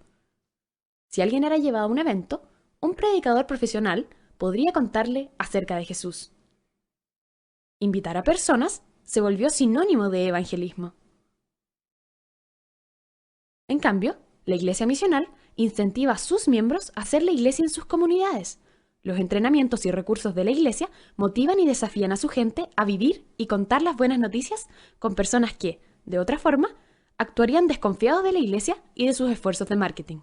Si alguien era llevado a un evento, un predicador profesional podría contarle acerca de Jesús. Invitar a personas se volvió sinónimo de evangelismo. En cambio, la iglesia misional incentiva a sus miembros a hacer la iglesia en sus comunidades. Los entrenamientos y recursos de la iglesia motivan y desafían a su gente a vivir y contar las buenas noticias con personas que, de otra forma, actuarían desconfiados de la iglesia y de sus esfuerzos de marketing.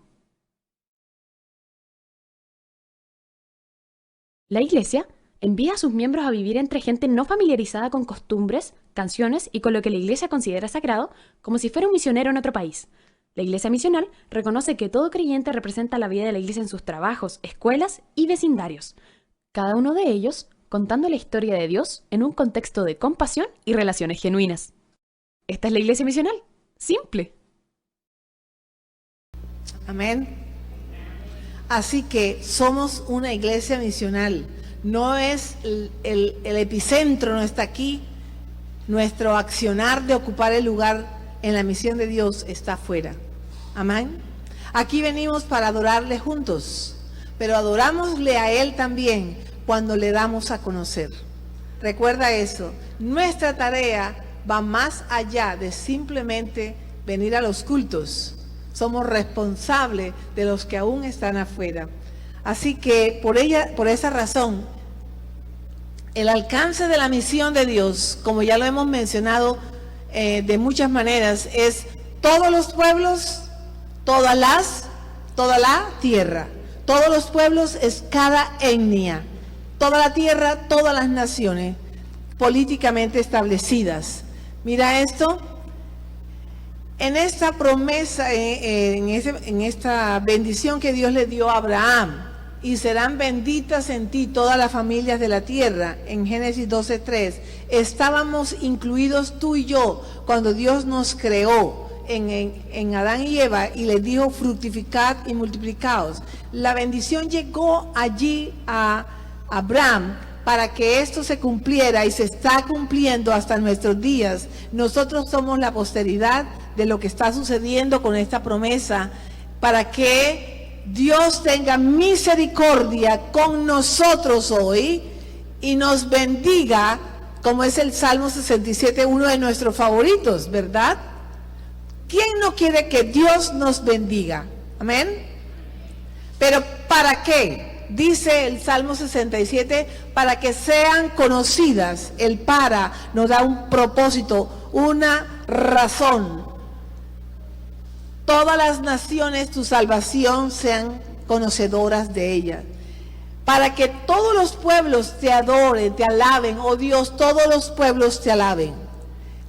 La iglesia envía a sus miembros a vivir entre gente no familiarizada con costumbres, canciones y con lo que la iglesia considera sagrado, como si fuera un misionero en otro país. La iglesia misional reconoce que todo creyente representa la vida de la iglesia en sus trabajos, escuelas y vecindarios, cada uno de ellos contando la historia de Dios en un contexto de compasión y relaciones genuinas. Esta es la iglesia misional. Simple. Amén. Así que somos una iglesia misional. No es el epicentro, no está aquí. Nuestro accionar de ocupar el lugar en la misión de Dios está afuera. Amén. Aquí venimos para adorarle juntos, pero adorámosle a Él también cuando le damos a conocer. Recuerda eso. Nuestra tarea va más allá de simplemente venir a los cultos. Somos responsables de los que aún están afuera. Así que por esa razón, el alcance de la misión de Dios, como ya lo hemos mencionado de muchas maneras, es todos los pueblos, toda la tierra. Todos los pueblos es cada etnia. Toda la tierra, todas las naciones políticamente establecidas. Mira esto. En esta promesa, en esta bendición que Dios le dio a Abraham, y serán benditas en ti todas las familias de la tierra, en Génesis 12:3, estábamos incluidos tú y yo cuando Dios nos creó en Adán y Eva y les dijo: fructificad y multiplicaos. La bendición llegó allí a Abraham para que esto se cumpliera, y se está cumpliendo hasta nuestros días. Nosotros somos la posteridad de lo que está sucediendo con esta promesa, para que Dios tenga misericordia con nosotros hoy y nos bendiga, como es el Salmo 67, uno de nuestros favoritos, ¿verdad? ¿Quién no quiere que Dios nos bendiga? Amén. Pero ¿para qué? Dice el Salmo 67, para que sean conocidas. El para nos da un propósito, una razón. Todas las naciones, tu salvación, sean conocedoras de ella. Para que todos los pueblos te adoren, te alaben, oh Dios, todos los pueblos te alaben.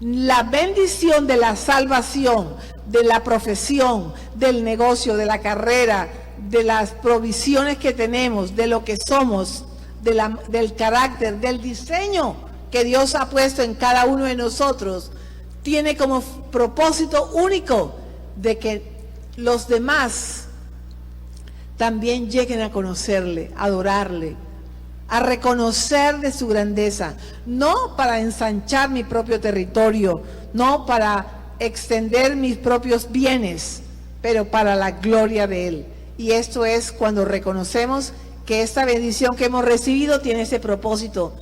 La bendición de la salvación, de la profesión, del negocio, de la carrera, de las provisiones que tenemos, de lo que somos, del carácter, del diseño que Dios ha puesto en cada uno de nosotros, tiene como propósito único de que los demás también lleguen a conocerle, a adorarle, a reconocer de su grandeza, no para ensanchar mi propio territorio, no para extender mis propios bienes, pero para la gloria de Él. Y esto es cuando reconocemos que esta bendición que hemos recibido tiene ese propósito.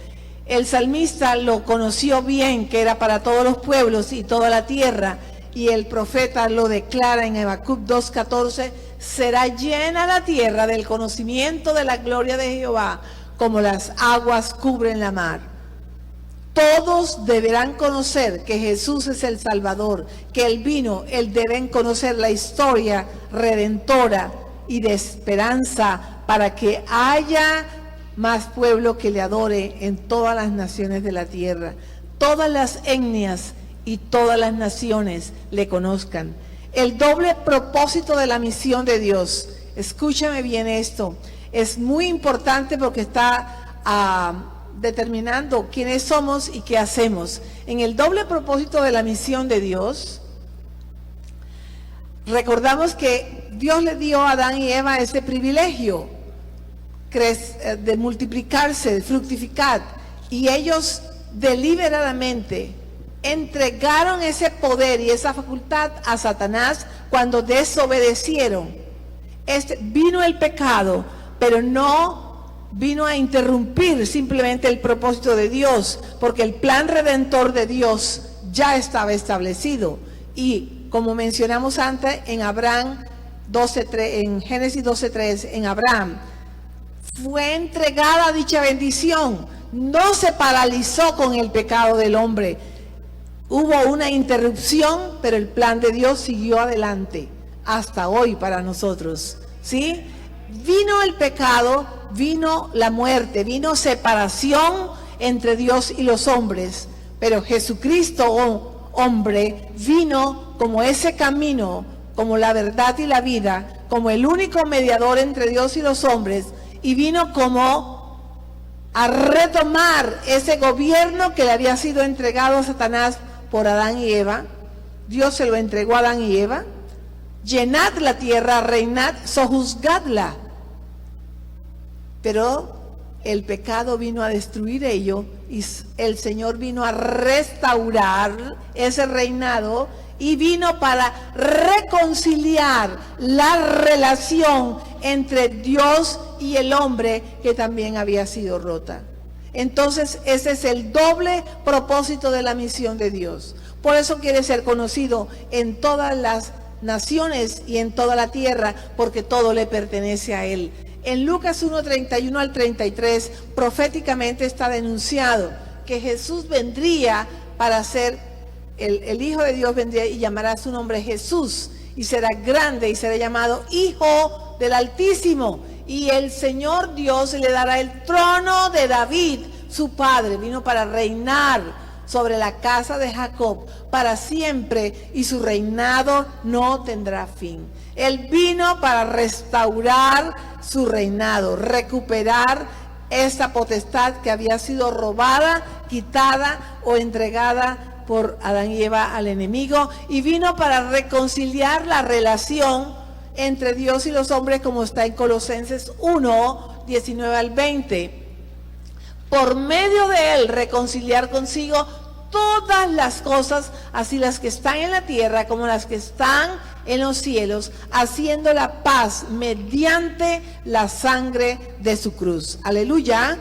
El salmista lo conoció bien, que era para todos los pueblos y toda la tierra, y el profeta lo declara en Habacuc 2:14, será llena la tierra del conocimiento de la gloria de Jehová, como las aguas cubren la mar. Todos deberán conocer que Jesús es el Salvador, que Él vino, deben conocer la historia redentora y de esperanza para que haya más pueblo que le adore en todas las naciones de la tierra. Todas las etnias y todas las naciones le conozcan. El doble propósito de la misión de Dios, escúchame bien esto, es muy importante porque está determinando quiénes somos y qué hacemos. En el doble propósito de la misión de Dios, recordamos que Dios le dio a Adán y Eva ese privilegio de multiplicarse, de fructificar, y ellos deliberadamente entregaron ese poder y esa facultad a Satanás cuando desobedecieron. Vino el pecado, pero no vino a interrumpir simplemente el propósito de Dios, porque el plan redentor de Dios ya estaba establecido. Y como mencionamos antes en Génesis 12:3, en Abraham fue entregada dicha bendición, no se paralizó con el pecado del hombre. Hubo una interrupción, pero el plan de Dios siguió adelante hasta hoy para nosotros, ¿sí? Vino el pecado, vino la muerte, vino separación entre Dios y los hombres, pero Jesucristo, hombre, vino como ese camino, como la verdad y la vida, como el único mediador entre Dios y los hombres, y vino como a retomar ese gobierno que le había sido entregado a Satanás por Adán y Eva. Dios se lo entregó a Adán y Eva. Llenad la tierra, reinad, sojuzgadla. Pero el pecado vino a destruir ello y el Señor vino a restaurar ese reinado y vino para reconciliar la relación entre Dios y el hombre que también había sido rota. Entonces ese es el doble propósito de la misión de Dios. Por eso quiere ser conocido en todas las naciones y en toda la tierra, porque todo le pertenece a Él. En Lucas 1:31 al 33 proféticamente está denunciado que Jesús vendría para ser el Hijo de Dios, vendría y llamará su nombre Jesús, y será grande y será llamado Hijo del Altísimo, y el Señor Dios le dará el trono de David, su padre. Vino para reinar sobre la casa de Jacob para siempre, y su reinado no tendrá fin. Él vino para restaurar su reinado, recuperar esta potestad que había sido robada, quitada o entregada por Adán y Eva al enemigo, y vino para reconciliar la relación entre Dios y los hombres, como está en Colosenses 1:19 al 20. Por medio de Él reconciliar consigo todas las cosas, así las que están en la tierra como las que están en los cielos, haciendo la paz mediante la sangre de su cruz. Aleluya.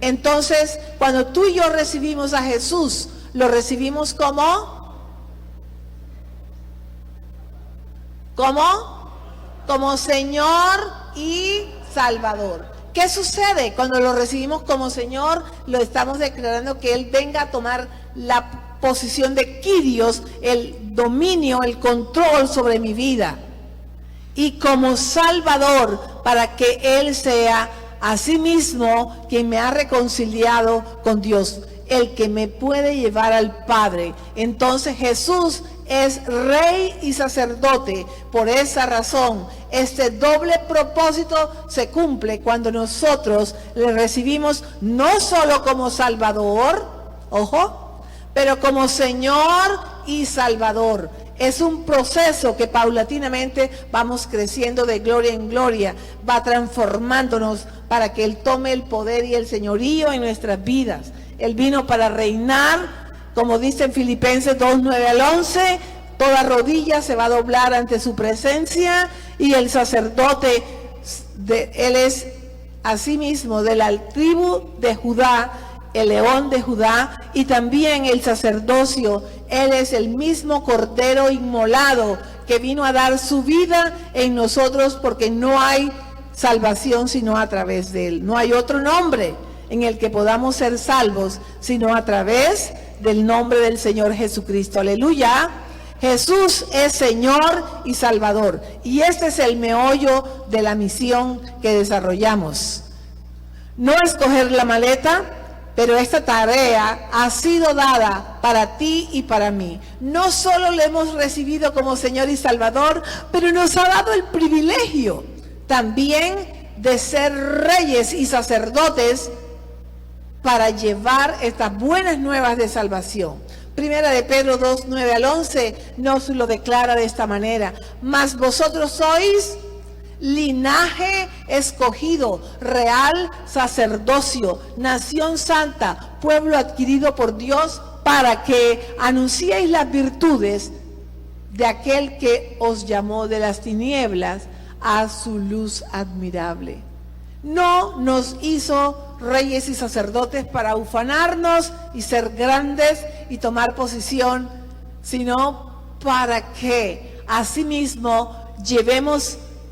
Entonces, cuando tú y yo recibimos a Jesús, lo recibimos como Señor y Salvador. ¿Qué sucede? Cuando lo recibimos como Señor, lo estamos declarando que Él venga a tomar la posición de Kyrios, el dominio, el control sobre mi vida. Y como Salvador, para que Él sea a sí mismo quien me ha reconciliado con Dios, el que me puede llevar al Padre. Entonces Jesús es Rey y sacerdote. Por esa razón, este doble propósito se cumple cuando nosotros le recibimos no solo como Salvador, ojo, pero como Señor y Salvador. Es un proceso que paulatinamente vamos creciendo de gloria en gloria, va transformándonos para que Él tome el poder y el señorío en nuestras vidas. Él vino para reinar, como dice en Filipenses 2, 9 al 11, toda rodilla se va a doblar ante su presencia, y el sacerdote, él es asimismo de la tribu de Judá, el león de Judá, y también el sacerdocio, él es el mismo cordero inmolado que vino a dar su vida en nosotros, porque no hay salvación sino a través de él. No hay otro nombre en el que podamos ser salvos sino a través del nombre del Señor Jesucristo. Aleluya. Jesús es Señor y Salvador, y este es el meollo de la misión que desarrollamos. No escoger la maleta, pero esta tarea ha sido dada para ti y para mí. No solo le hemos recibido como Señor y Salvador, pero nos ha dado el privilegio también de ser reyes y sacerdotes para llevar estas buenas nuevas de salvación. Primera de Pedro 2, 9 al 11 nos lo declara de esta manera: mas vosotros sois linaje escogido, real sacerdocio, nación santa, pueblo adquirido por Dios, para que anunciéis las virtudes de aquel que os llamó de las tinieblas a su luz admirable. No nos hizo reyes y sacerdotes para ufanarnos y ser grandes y tomar posición, sino para que asimismo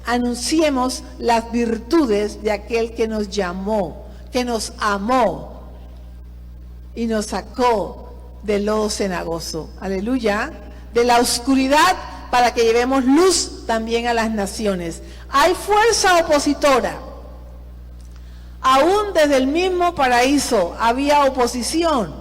anunciemos las virtudes de aquel que nos llamó, que nos amó y nos sacó del lodo cenagoso, aleluya, de la oscuridad, para que llevemos luz también a las naciones. Hay fuerza opositora. Aún desde el mismo paraíso había oposición,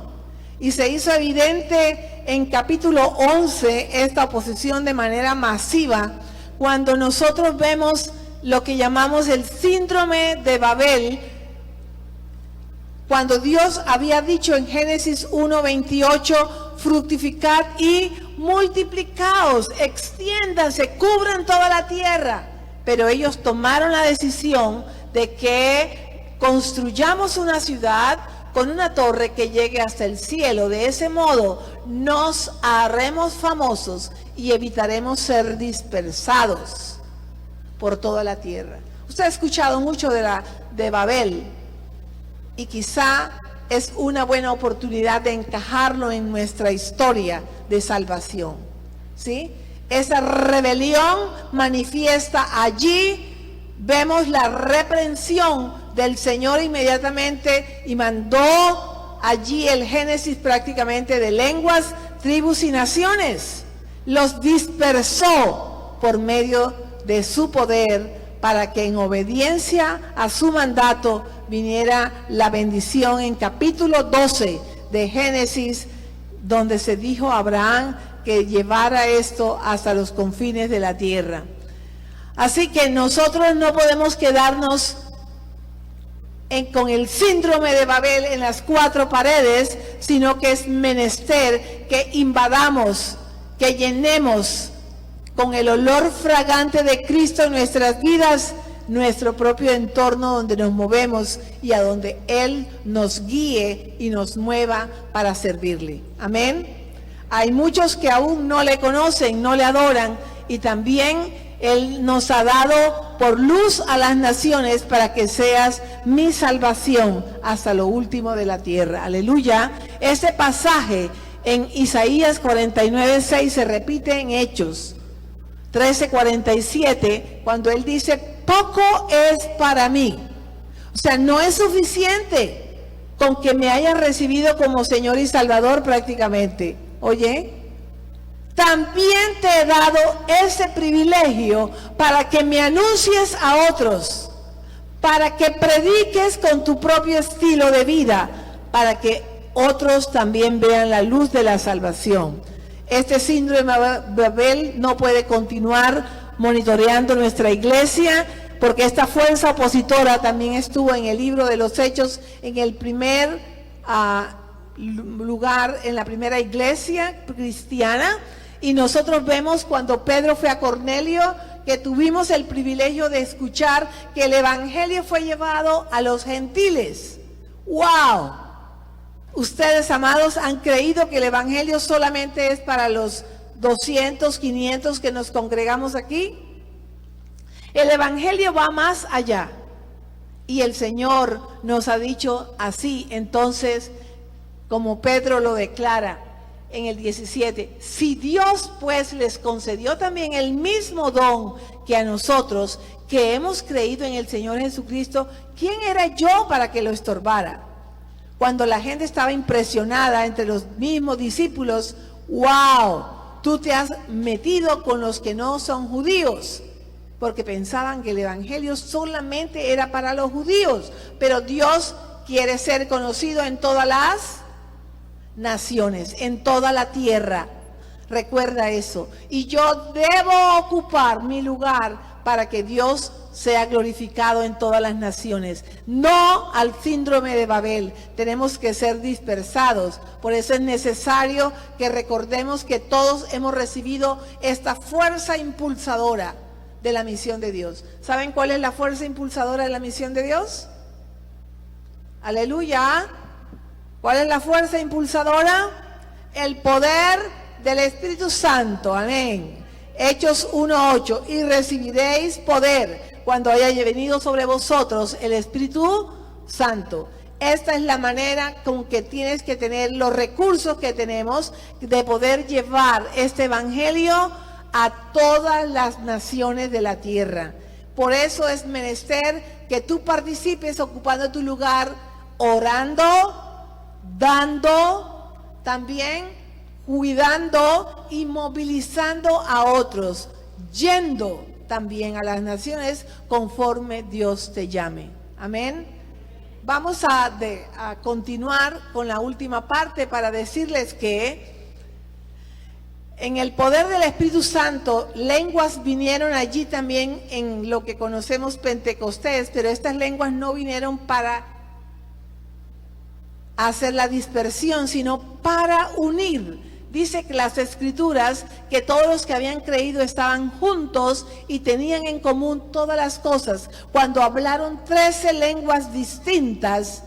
y se hizo evidente en capítulo 11 esta oposición de manera masiva, cuando nosotros vemos lo que llamamos el síndrome de Babel, cuando Dios había dicho en Génesis 1:28, fructificad y multiplicaos, extiéndanse, cubran toda la tierra. Pero ellos tomaron la decisión de que construyamos una ciudad con una torre que llegue hasta el cielo. De ese modo nos haremos famosos y evitaremos ser dispersados por toda la tierra. Usted ha escuchado mucho de Babel, y quizá es una buena oportunidad de encajarlo en nuestra historia de salvación, ¿sí? Esa rebelión manifiesta allí. Vemos la reprensión del Señor inmediatamente, y mandó allí el Génesis prácticamente de lenguas, tribus y naciones. Los dispersó por medio de su poder, para que en obediencia a su mandato viniera la bendición en capítulo 12 de Génesis, donde se dijo a Abraham que llevara esto hasta los confines de la tierra. Así que nosotros no podemos quedarnos con el síndrome de Babel en las cuatro paredes, sino que es menester que invadamos, que llenemos con el olor fragante de Cristo en nuestras vidas, nuestro propio entorno donde nos movemos y a donde Él nos guíe y nos mueva para servirle. Amén. Hay muchos que aún no le conocen, no le adoran, y también Él nos ha dado por luz a las naciones, para que seas mi salvación hasta lo último de la tierra. Aleluya. Este pasaje en Isaías 49:6 se repite en Hechos 13:47, cuando Él dice: poco es para mí. O sea, no es suficiente con que me haya recibido como Señor y Salvador prácticamente. Oye, también te he dado ese privilegio para que me anuncies a otros, para que prediques con tu propio estilo de vida, para que otros también vean la luz de la salvación. Este síndrome de Babel no puede continuar monitoreando nuestra iglesia, porque esta fuerza opositora también estuvo en el libro de los Hechos, en el primer lugar, en la primera iglesia cristiana, Y nosotros vemos cuando Pedro fue a Cornelio, que tuvimos el privilegio de escuchar que el evangelio fue llevado a los gentiles. ¡Wow! Ustedes, amados, han creído que el evangelio solamente es para los 200, 500 que nos congregamos aquí. El evangelio va más allá. Y el Señor nos ha dicho así. Entonces, como Pedro lo declara en el 17, si Dios pues les concedió también el mismo don que a nosotros, que hemos creído en el Señor Jesucristo, ¿quién era yo para que lo estorbara? Cuando la gente estaba impresionada entre los mismos discípulos, wow, tú te has metido con los que no son judíos, porque pensaban que el evangelio solamente era para los judíos, pero Dios quiere ser conocido en todas las naciones, en toda la tierra. Recuerda eso. Y yo debo ocupar mi lugar para que Dios sea glorificado en todas las naciones. No al síndrome de Babel. Tenemos que ser dispersados. Por eso es necesario que recordemos que todos hemos recibido esta fuerza impulsadora de la misión de Dios. ¿Saben cuál es la fuerza impulsadora de la misión de Dios? Aleluya. ¿Cuál es la fuerza impulsadora? El poder del Espíritu Santo. Amén. Hechos 1:8. Y recibiréis poder cuando haya venido sobre vosotros el Espíritu Santo. Esta es la manera con que tienes que tener los recursos que tenemos de poder llevar este evangelio a todas las naciones de la tierra. Por eso es menester que tú participes ocupando tu lugar, orando, dando, también cuidando y movilizando a otros, yendo también a las naciones conforme Dios te llame. Amén. Vamos a continuar con la última parte para decirles que en el poder del Espíritu Santo, lenguas vinieron allí también en lo que conocemos Pentecostés, pero estas lenguas no vinieron para hacer la dispersión, sino para unir. Dice que las Escrituras, que todos los que habían creído estaban juntos y tenían en común todas las cosas. Cuando hablaron 13 lenguas distintas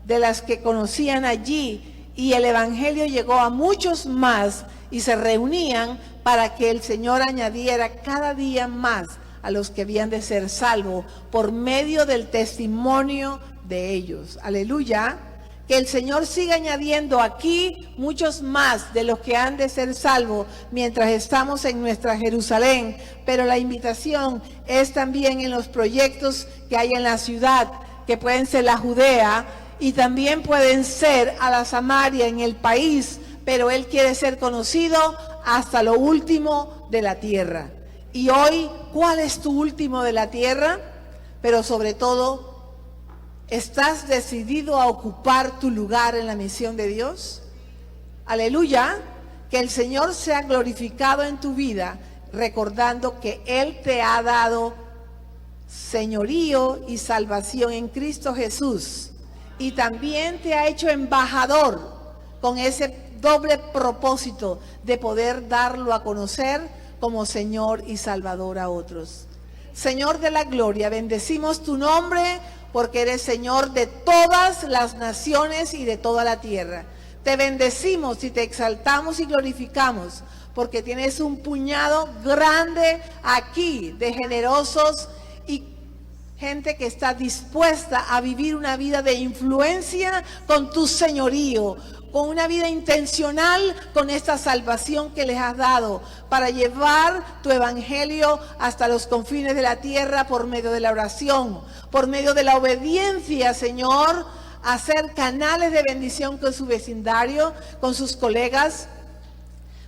de las que conocían allí, y el Evangelio llegó a muchos más, y se reunían para que el Señor añadiera cada día más a los que habían de ser salvos por medio del testimonio de ellos. Aleluya. Que el Señor siga añadiendo aquí muchos más de los que han de ser salvos mientras estamos en nuestra Jerusalén. Pero la invitación es también en los proyectos que hay en la ciudad, que pueden ser la Judea y también pueden ser a la Samaria en el país, pero Él quiere ser conocido hasta lo último de la tierra. Y hoy, ¿cuál es tu último de la tierra? Pero sobre todo, ¿estás decidido a ocupar tu lugar en la misión de Dios? Aleluya. Que el Señor sea glorificado en tu vida, recordando que Él te ha dado señorío y salvación en Cristo Jesús. Y también te ha hecho embajador con ese doble propósito de poder darlo a conocer como Señor y Salvador a otros. Señor de la gloria, bendecimos tu nombre, porque eres Señor de todas las naciones y de toda la tierra. Te bendecimos y te exaltamos y glorificamos, porque tienes un puñado grande aquí de generosos y gente que está dispuesta a vivir una vida de influencia con tu señorío, con una vida intencional con esta salvación que les has dado, para llevar tu evangelio hasta los confines de la tierra por medio de la oración, por medio de la obediencia, Señor, a ser canales de bendición con su vecindario, con sus colegas,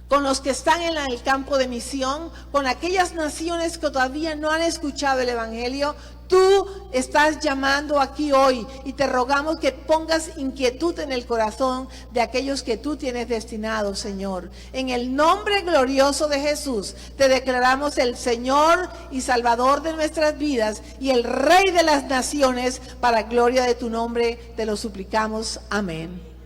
con los que están en el campo de misión, con aquellas naciones que todavía no han escuchado el evangelio. Tú estás llamando aquí hoy y te rogamos que pongas inquietud en el corazón de aquellos que tú tienes destinados, Señor. En el nombre glorioso de Jesús, te declaramos el Señor y Salvador de nuestras vidas y el Rey de las naciones, para gloria de tu nombre, te lo suplicamos. Amén.